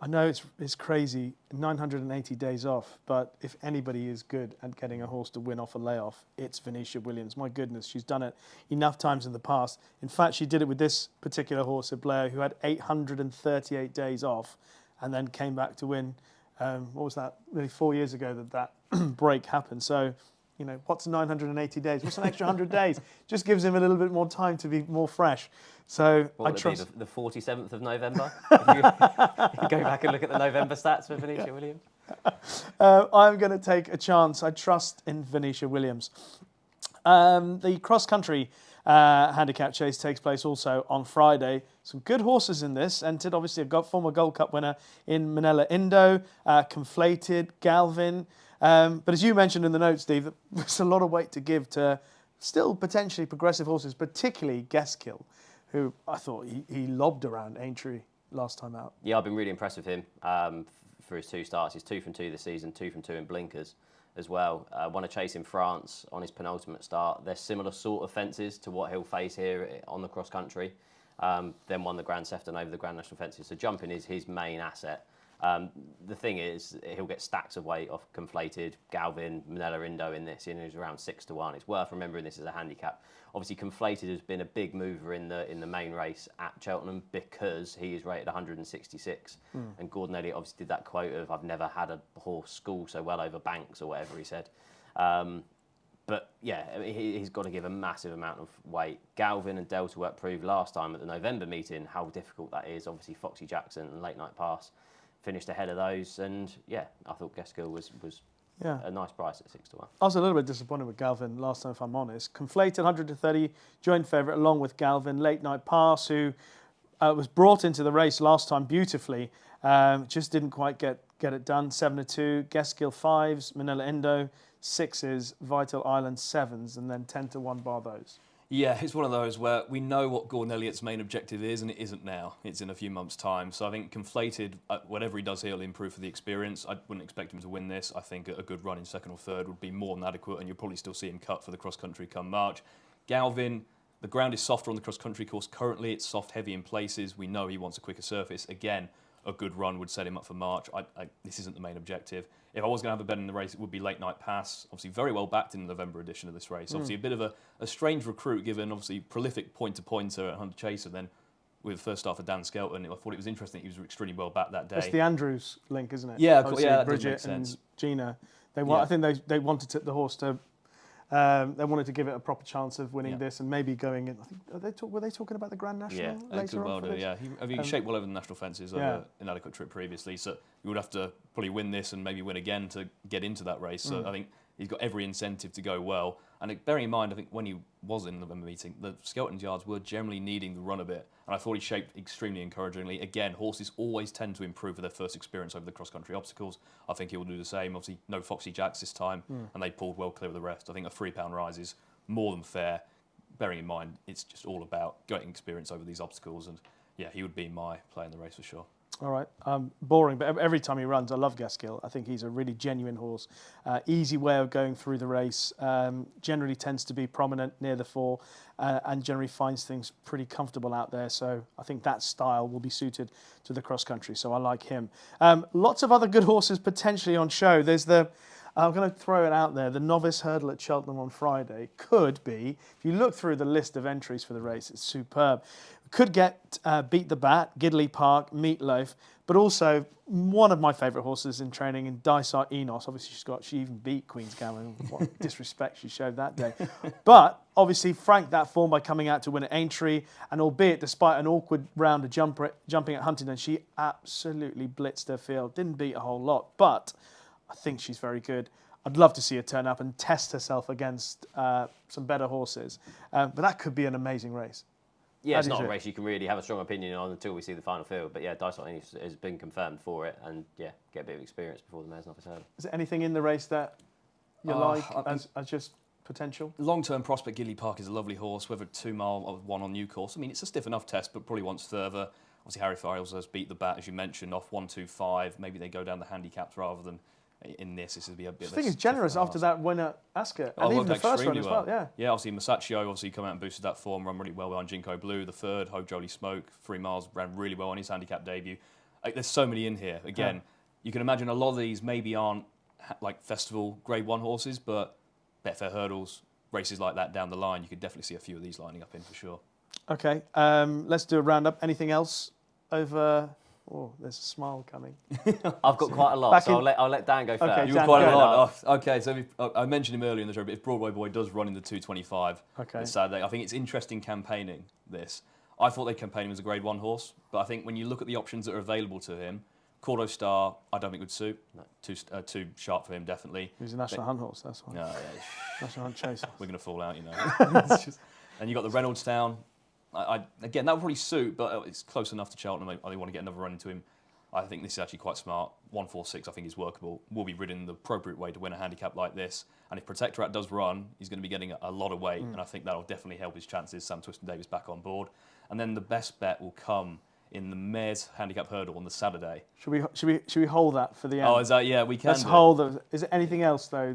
I know it's crazy, 980 days off, but if anybody is good at getting a horse to win off a layoff, it's Venetia Williams. My goodness, she's done it enough times in the past. In fact, she did it with this particular horse, Ibleo, who had 838 days off and then came back to win. What was that? Really 4 years ago that break happened. So, you know, what's 980 days? What's an extra 100 days? Just gives him a little bit more time to be more fresh. So what I trust it be, the 47th of November. If you go back and look at the November stats for Venetia Williams. I'm going to take a chance. I trust in Venetia Williams. The cross-country handicap chase takes place also on Friday. Some good horses in this. Entered, obviously, a former Gold Cup winner in Manila Indo, Conflated, Galvin. But as you mentioned in the notes, Steve, there's a lot of weight to give to still potentially progressive horses, particularly Guestkill, who I thought he lobbed around Aintree last time out. Yeah, I've been really impressed with him for his 2 starts. He's 2 from 2 this season, 2 from 2 in blinkers as well. Won a chase in France on his penultimate start. They're similar sort of fences to what he'll face here on the cross country. Then won the Grand Sefton over the Grand National fences. So jumping is his main asset. The thing is, he'll get stacks of weight off Conflated, Galvin, Manila Indo in this. He's around 6 to 1. It's worth remembering this as a handicap. Obviously, Conflated has been a big mover in the main race at Cheltenham because he is rated 166. And Gordon Elliott obviously did that quote of, "I've never had a horse school so well over banks," or whatever he said. But yeah, he's got to give a massive amount of weight. Galvin and Delta Work proved last time at the November meeting how difficult that is. Obviously, Foxy Jackson and Late Night Pass finished ahead of those, and yeah, I thought Gaskill was a nice price at 6 to 1. I was a little bit disappointed with Galvin last time, if I'm honest. Conflated 130, joint favourite along with Galvin. Late Night Pass, who was brought into the race last time beautifully, just didn't quite get it done. 7 to 2, Gaskill 5s, Manila Indo 6s, Vital Island 7s, and then 10 to 1 bar those. Yeah, it's one of those where we know what Gordon Elliott's main objective is, and it isn't now. It's in a few months' time. So I think Conflated, whatever he does here, will improve for the experience. I wouldn't expect him to win this. I think a good run in second or third would be more than adequate, and you'll probably still see him cut for the cross-country come March. Galvin, the ground is softer on the cross-country course currently. It's soft, heavy in places. We know he wants a quicker surface. Again, a good run would set him up for March. This isn't the main objective. If I was going to have a bet in the race, it would be Late Night Pass. Obviously, very well backed in the November edition of this race. Obviously, a bit of a strange recruit, given obviously prolific point-to-pointer at Hunter Chase, and then with first start for Dan Skelton. I thought it was interesting. He was extremely well backed that day. It's the Andrews link, isn't it? Yeah, obviously, that Bridget does make sense. and Gina. I think they wanted the horse to. They wanted to give it a proper chance of winning this and maybe going in. I think, were they talking about the Grand National later on? He shaped well over the national fences over inadequate trip previously, so you would have to probably win this and maybe win again to get into that race. So I think he's got every incentive to go well. And bearing in mind, I think when he was in the November meeting, the Skelton's yards were generally needing the run a bit, and I thought he shaped extremely encouragingly. Again, horses always tend to improve with their first experience over the cross-country obstacles. I think he will do the same. Obviously, no Foxy Jacks this time, and they pulled well clear of the rest. I think a £3 rise is more than fair, bearing in mind it's just all about getting experience over these obstacles, and yeah, he would be my play in the race for sure. All right, boring, but every time he runs, I love Gaskill. I think he's a really genuine horse. Easy way of going through the race. Generally tends to be prominent near the fore and generally finds things pretty comfortable out there. So I think that style will be suited to the cross country. So I like him. Lots of other good horses potentially on show. There's I'm going to throw it out there. The novice hurdle at Cheltenham on Friday could be, if you look through the list of entries for the race, it's superb. Could get Beat the Bat, Gidley Park, Meatloaf, but also one of my favourite horses in training in Dysart Enos. Obviously, she even beat Queen's Gambit. What disrespect she showed that day. But obviously, franked that form by coming out to win at Aintree, and albeit despite an awkward round of jumping at Huntingdon, she absolutely blitzed her field. Didn't beat a whole lot, but I think she's very good. I'd love to see her turn up and test herself against some better horses. But that could be an amazing race. Yeah, it's not a race you can really have a strong opinion on until we see the final field. But yeah, Dysart has been confirmed for it, and yeah, get a bit of experience before the Mayor's Novice Hurdle. Is there anything in the race that you like as just potential? Long-term prospect Gidley Park is a lovely horse, whether 2 mile or 1 on new course. I mean, it's a stiff enough test, but probably wants further. Obviously, Harry Files has beat the Bat, as you mentioned, off 1-2-5. Maybe they go down the handicaps rather than in this. This would be a bit. I think it's generous after that win at Ascot, and even the first run as well. Yeah. Obviously Masaccio obviously come out and boosted that form, run really well behind Jinko Blue. The third, Hope Jolie Smoke, 3 miles, ran really well on his handicap debut. There's so many in here. Again, you can imagine a lot of these maybe aren't like festival Grade 1 horses, but Betfair hurdles, races like that down the line, you could definitely see a few of these lining up in for sure. Okay, let's do a roundup. Anything else over? Oh, there's a smile coming. I've got quite a lot, so I'll let Dan go first. Okay, You've got quite a lot. Okay, so I mentioned him earlier in the show, but if Broadway Boy does run in the 225 this Saturday, I think it's interesting campaigning this. I thought they'd campaign him as a Grade 1 horse, but I think when you look at the options that are available to him, Cordo Star, I don't think would suit. No. Too sharp for him, definitely. He's a National Hunt horse, that's why. No, yeah. National Hunt Chase. We're going to fall out, you know. And you got the Reynoldstown. Again, that would probably suit, but it's close enough to Cheltenham. I want to get another run into him. I think this is actually quite smart. 146, I think, is workable. Will be ridden the appropriate way to win a handicap like this. And if Protectorat does run, he's going to be getting a lot of weight, and I think that'll definitely help his chances. Sam Twiston Davis back on board. And then the best bet will come in the mare's handicap hurdle on the Saturday. Should we hold that for the end? Oh, is that, yeah, we can. Let's hold those. Is there anything else though?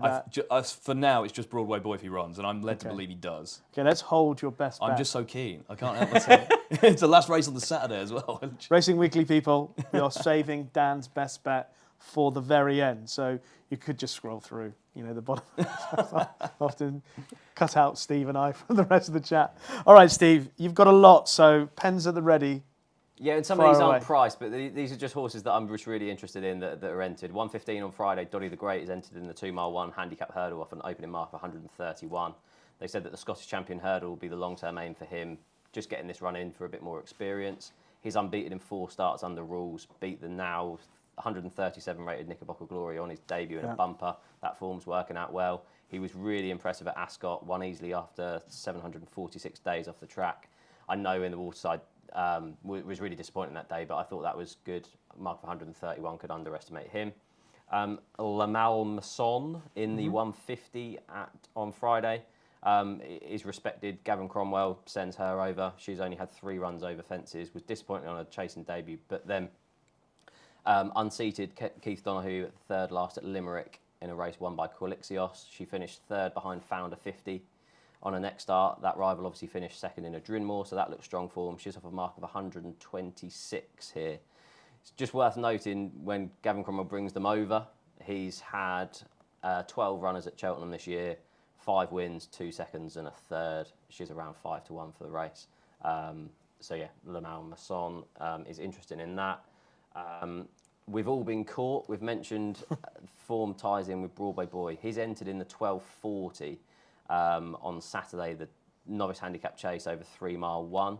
For now, it's just Broadway Boy if he runs, and I'm led to believe he does. Okay, let's hold your best bet. I'm just so keen. I can't help myself. It's the last race on the Saturday as well. Racing Weekly people, we are saving Dan's best bet for the very end. So you could just scroll through, the bottom. Often cut out Steve and I from the rest of the chat. All right, Steve, you've got a lot, so pens at the ready. Yeah, and some of these aren't priced, but these are just horses that I'm just really interested in that are entered. 1:15 on Friday, Doddy the Great is entered in the 2 mile 1 handicap hurdle off an opening mark of 131. They said that the Scottish champion hurdle will be the long-term aim for him, just getting this run in for a bit more experience. He's unbeaten in 4 starts under rules, beat the now 137 rated Knickerbocker Glory on his debut in a bumper. That form's working out well. He was really impressive at Ascot, won easily after 746 days off the track. I know in the waterside was really disappointing that day, but I thought that was good. Mark of 131, could underestimate him. Lamal Masson in the 150 on Friday is respected. Gavin Cromwell sends her over. She's only had 3 runs over fences, was disappointed on her chasing debut, but then unseated Keith Donoghue third last at Limerick in a race won by Quilixios. She finished third behind Founder 50. On her next start, that rival obviously finished second in a Drinmore, so that looks strong for him. She's off a mark of 126 here. It's just worth noting when Gavin Cromwell brings them over, he's had 12 runners at Cheltenham this year, 5 wins, 2 seconds and a third. She's around 5-1 for the race. So yeah, Lamal Masson is interested in that. We've all been caught. We've mentioned form ties in with Broadway Boy. He's entered in the 12:40 on Saturday, the novice handicap chase over 3 mile 1.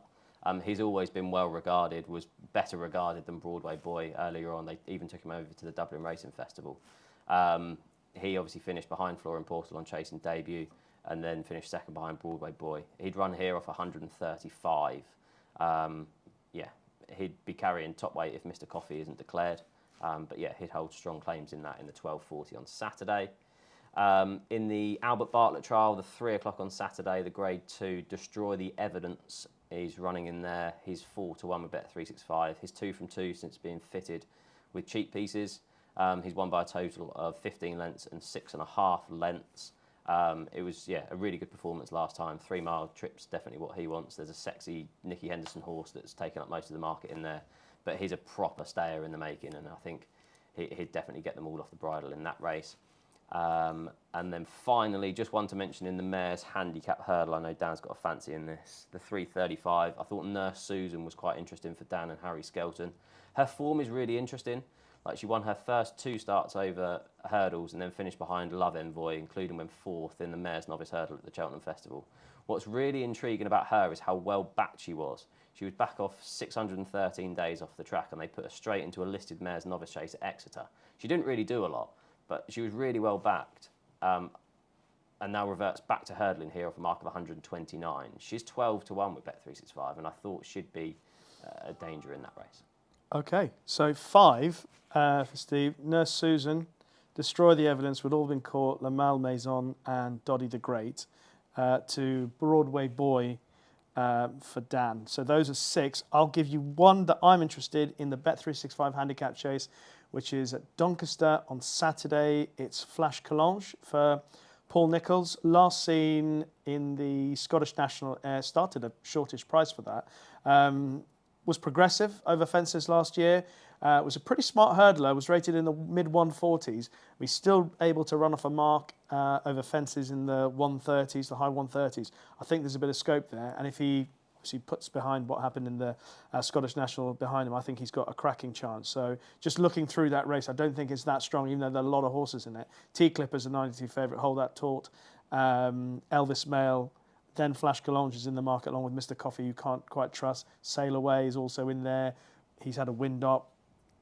He's always been well regarded, was better regarded than Broadway Boy earlier on. They even took him over to the Dublin Racing Festival. He obviously finished behind Florian Portal on chasing debut and then finished second behind Broadway Boy. He'd run here off 135. Yeah, he'd be carrying top weight if Mr. Coffee isn't declared. But yeah, he'd hold strong claims in that in the 12:40 on Saturday. In the Albert Bartlett trial, the 3 o'clock on Saturday, the Grade 2, Destroy the Evidence. He's running in there. He's 4-1 with Bet365. He's 2 from 2 since being fitted with cheap pieces. He's won by a total of 15 lengths and 6.5 lengths. It was, yeah, a really good performance last time. 3 mile trip's definitely what he wants. There's a sexy Nicky Henderson horse that's taken up most of the market in there. But he's a proper stayer in the making, and I think he'd definitely get them all off the bridle in that race. And then finally, just one to mention in the mare's handicap hurdle. I know Dan's got a fancy in this. The 3:35. I thought Nurse Susan was quite interesting for Dan and Harry Skelton. Her form is really interesting. Like, she won her first 2 starts over hurdles and then finished behind Love Envoi, including when 4th in the mare's novice hurdle at the Cheltenham Festival. What's really intriguing about her is how well backed she was. She was back off 613 days off the track, and they put her straight into a listed mare's novice chase at Exeter. She didn't really do a lot, but she was really well backed, and now reverts back to hurdling here off a mark of 129. She's 12-1 with Bet365, and I thought she'd be a danger in that race. Okay, so 5 for Steve. Nurse Susan, Destroy the Evidence, Would All Been Caught, Lamal Maison, and Doddy the Great. To Broadway Boy for Dan. So those are 6. I'll give you one that I'm interested in, the Bet365 handicap chase, which is at Doncaster on Saturday. It's Flash Calange for Paul Nicholls. Last seen in the Scottish National Air, started a shortish price for that. Was progressive over fences last year. Was a pretty smart hurdler, was rated in the mid-140s. He's still able to run off a mark over fences in the 130s, the high 130s. I think there's a bit of scope there. And if he obviously puts behind what happened in the Scottish National behind him, I think he's got a cracking chance. So just looking through that race, I don't think it's that strong, even though there are a lot of horses in it. T-Clipper's a 92 favourite, Hold That Taut. Elvis Mail, then Flash Calange is in the market along with Mr. Coffee, you can't quite trust. Sail Away is also in there. He's had a wind up.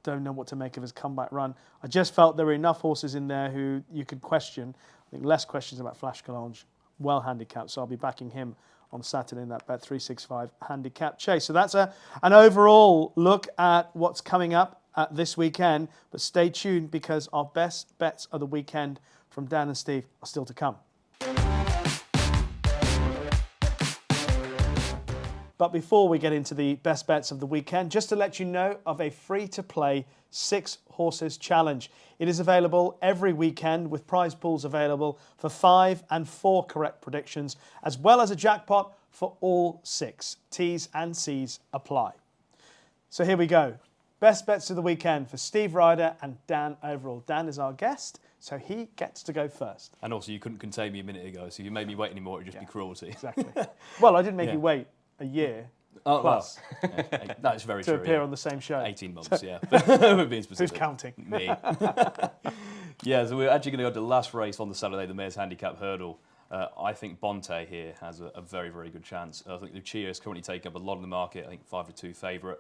Don't know what to make of his comeback run. I just felt there were enough horses in there who you could question. I think less questions about Flash Calange. Well handicapped, so I'll be backing him on Saturday in that Bet365 handicap chase. So that's an overall look at what's coming up at this weekend. But stay tuned, because our best bets of the weekend from Dan and Steve are still to come. But before we get into the best bets of the weekend, just to let you know of a free-to-play 6 horses challenge. It is available every weekend with prize pools available for 5 and 4 correct predictions, as well as a jackpot for all 6. T's and C's apply. So here we go. Best bets of the weekend for Steve Ryder and Dan Overall. Dan is our guest, so he gets to go first. And also, you couldn't contain me a minute ago, so if you made me wait anymore, it would just be cruelty. Exactly. Well, I didn't make you wait a year plus That is very to true. appear on the same show. 18 months, yeah. We're being specific. Who's counting? Me. Yeah, so we're actually going to go to the last race on the Saturday, the Mayor's Handicap Hurdle. I think Bonte here has a very, very good chance. I think Lucia is currently taking up a lot of the market. I think 5-2 favourite.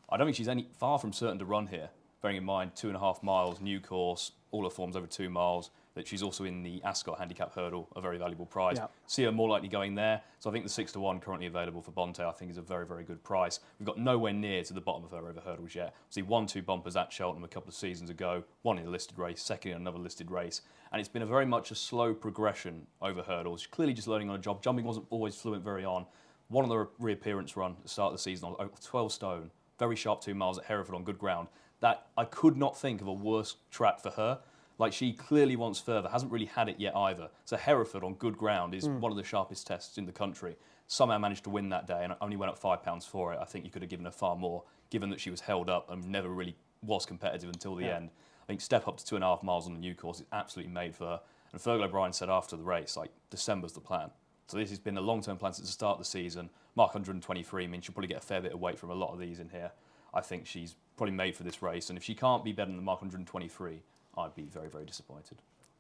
I don't think she's any far from certain to run here, bearing in mind 2.5 miles, new course, all her forms over 2 miles. That she's also in the Ascot Handicap Hurdle, a very valuable prize. Yeah. See her more likely going there. So I think the 6-1 currently available for Bonte, I think, is a very, very good price. We've got nowhere near to the bottom of her over hurdles yet. See, 1-2 bumpers at Cheltenham a couple of seasons ago, one in a listed race, second in another listed race. And it's been a very much a slow progression over hurdles. She's clearly just learning on a job. Jumping wasn't always fluent very on. One on the reappearance run at the start of the season on 12 stone, very sharp 2 miles at Hereford on good ground. That I could not think of a worse track for her. Like, she clearly wants further, hasn't really had it yet either. So Hereford on good ground is one of the sharpest tests in the country. Somehow managed to win that day and only went up £5 for it. I think you could have given her far more, given that she was held up and never really was competitive until the end. I think step up to 2.5 miles on the new course is absolutely made for her. And Fergal O'Brien said after the race, like, December's the plan. So this has been a long-term plan since the start of the season. Mark 123 means she'll probably get a fair bit of weight from a lot of these in here. I think she's probably made for this race. And if she can't be better than the Mark 123, I'd be very, very disappointed.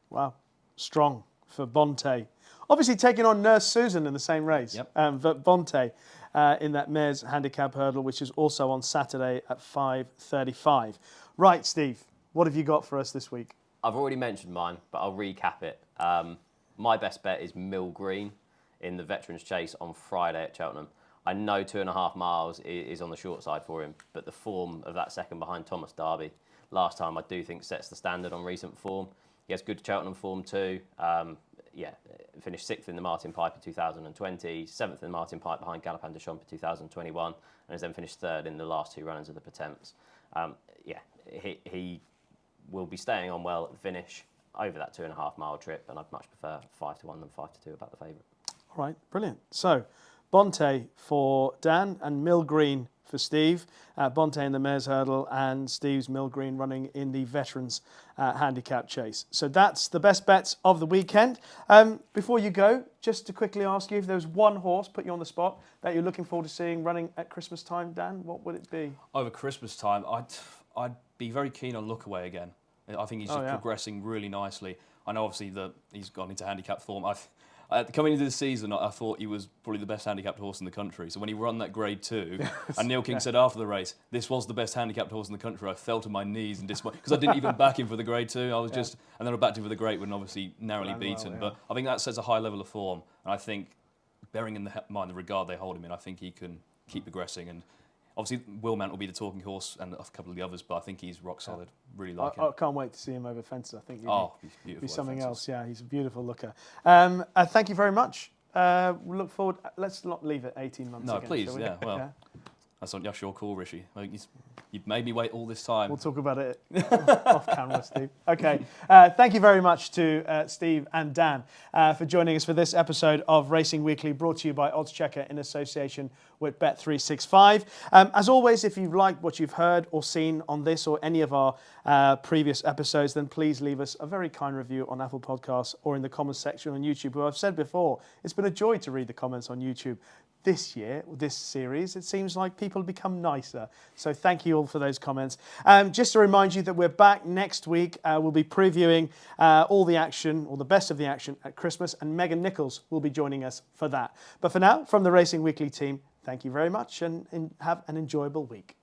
Wow. Strong for Bonte. Obviously taking on Nurse Susan in the same race. Yep. But Bonte in that Mayor's Handicap Hurdle, which is also on Saturday at 5:35. Right, Steve, what have you got for us this week? I've already mentioned mine, but I'll recap it. My best bet is Mill Green in the Veterans Chase on Friday at Cheltenham. I know 2.5 miles is on the short side for him, but the form of that second behind Thomas Darby last time, I do think, sets the standard on recent form. He has good Cheltenham form too. Finished 6th in the Martin Pipe in 2020, 7th in the Martin Pipe behind Galopin de Champs in 2021, and has then finished 3rd in the last 2 runners of the Potemps. He will be staying on well at the finish over that 2.5 mile trip, and I'd much prefer 5-1 than 5-2 about the favourite. All right, brilliant. So, Bonte for Dan and Mill Green for Steve. Bonte in the Mayor's Hurdle and Steve's Mill Green running in the Veterans Handicap Chase. So that's the best bets of the weekend. Before you go, just to quickly ask you if there was one horse, put you on the spot, that you're looking forward to seeing running at Christmas time, Dan, what would it be? Over Christmas time, I'd be very keen on Lookaway again. I think he's just progressing really nicely. I know obviously that he's gone into handicap form. Coming into the season, I thought he was probably the best handicapped horse in the country. So when he won that Grade 2, and Neil King said after the race, this was the best handicapped horse in the country, I fell to my knees and disappointed, because I didn't even back him for the Grade 2. I was just, and then I backed him for the Great One, obviously narrowly beaten. But I think that sets a high level of form. And I think, bearing in mind the regard they hold him in, I think he can keep progressing. And obviously, Wilmant will be the talking horse and a couple of the others, but I think he's rock solid. Really like him. I can't wait to see him over fences. I think he's be something else. Yeah, he's a beautiful looker. Thank you very much. We look forward. Let's not leave it 18 months. No, again, please. Yeah, well, that's your call, Rishi. You've made me wait all this time. We'll talk about it off camera, Steve. Okay. Thank you very much to Steve and Dan for joining us for this episode of Racing Weekly, brought to you by oddschecker in association with Bet365. As always, if you've liked what you've heard or seen on this or any of our previous episodes, then please leave us a very kind review on Apple Podcasts or in the comments section on YouTube. Who I've said before, it's been a joy to read the comments on YouTube. This year, this series, it seems like people become nicer. So thank you all for those comments. Just to remind you that we're back next week. We'll be previewing all the action, or the best of the action at Christmas, and Megan Nichols will be joining us for that. But for now, from the Racing Weekly team, thank you very much and have an enjoyable week.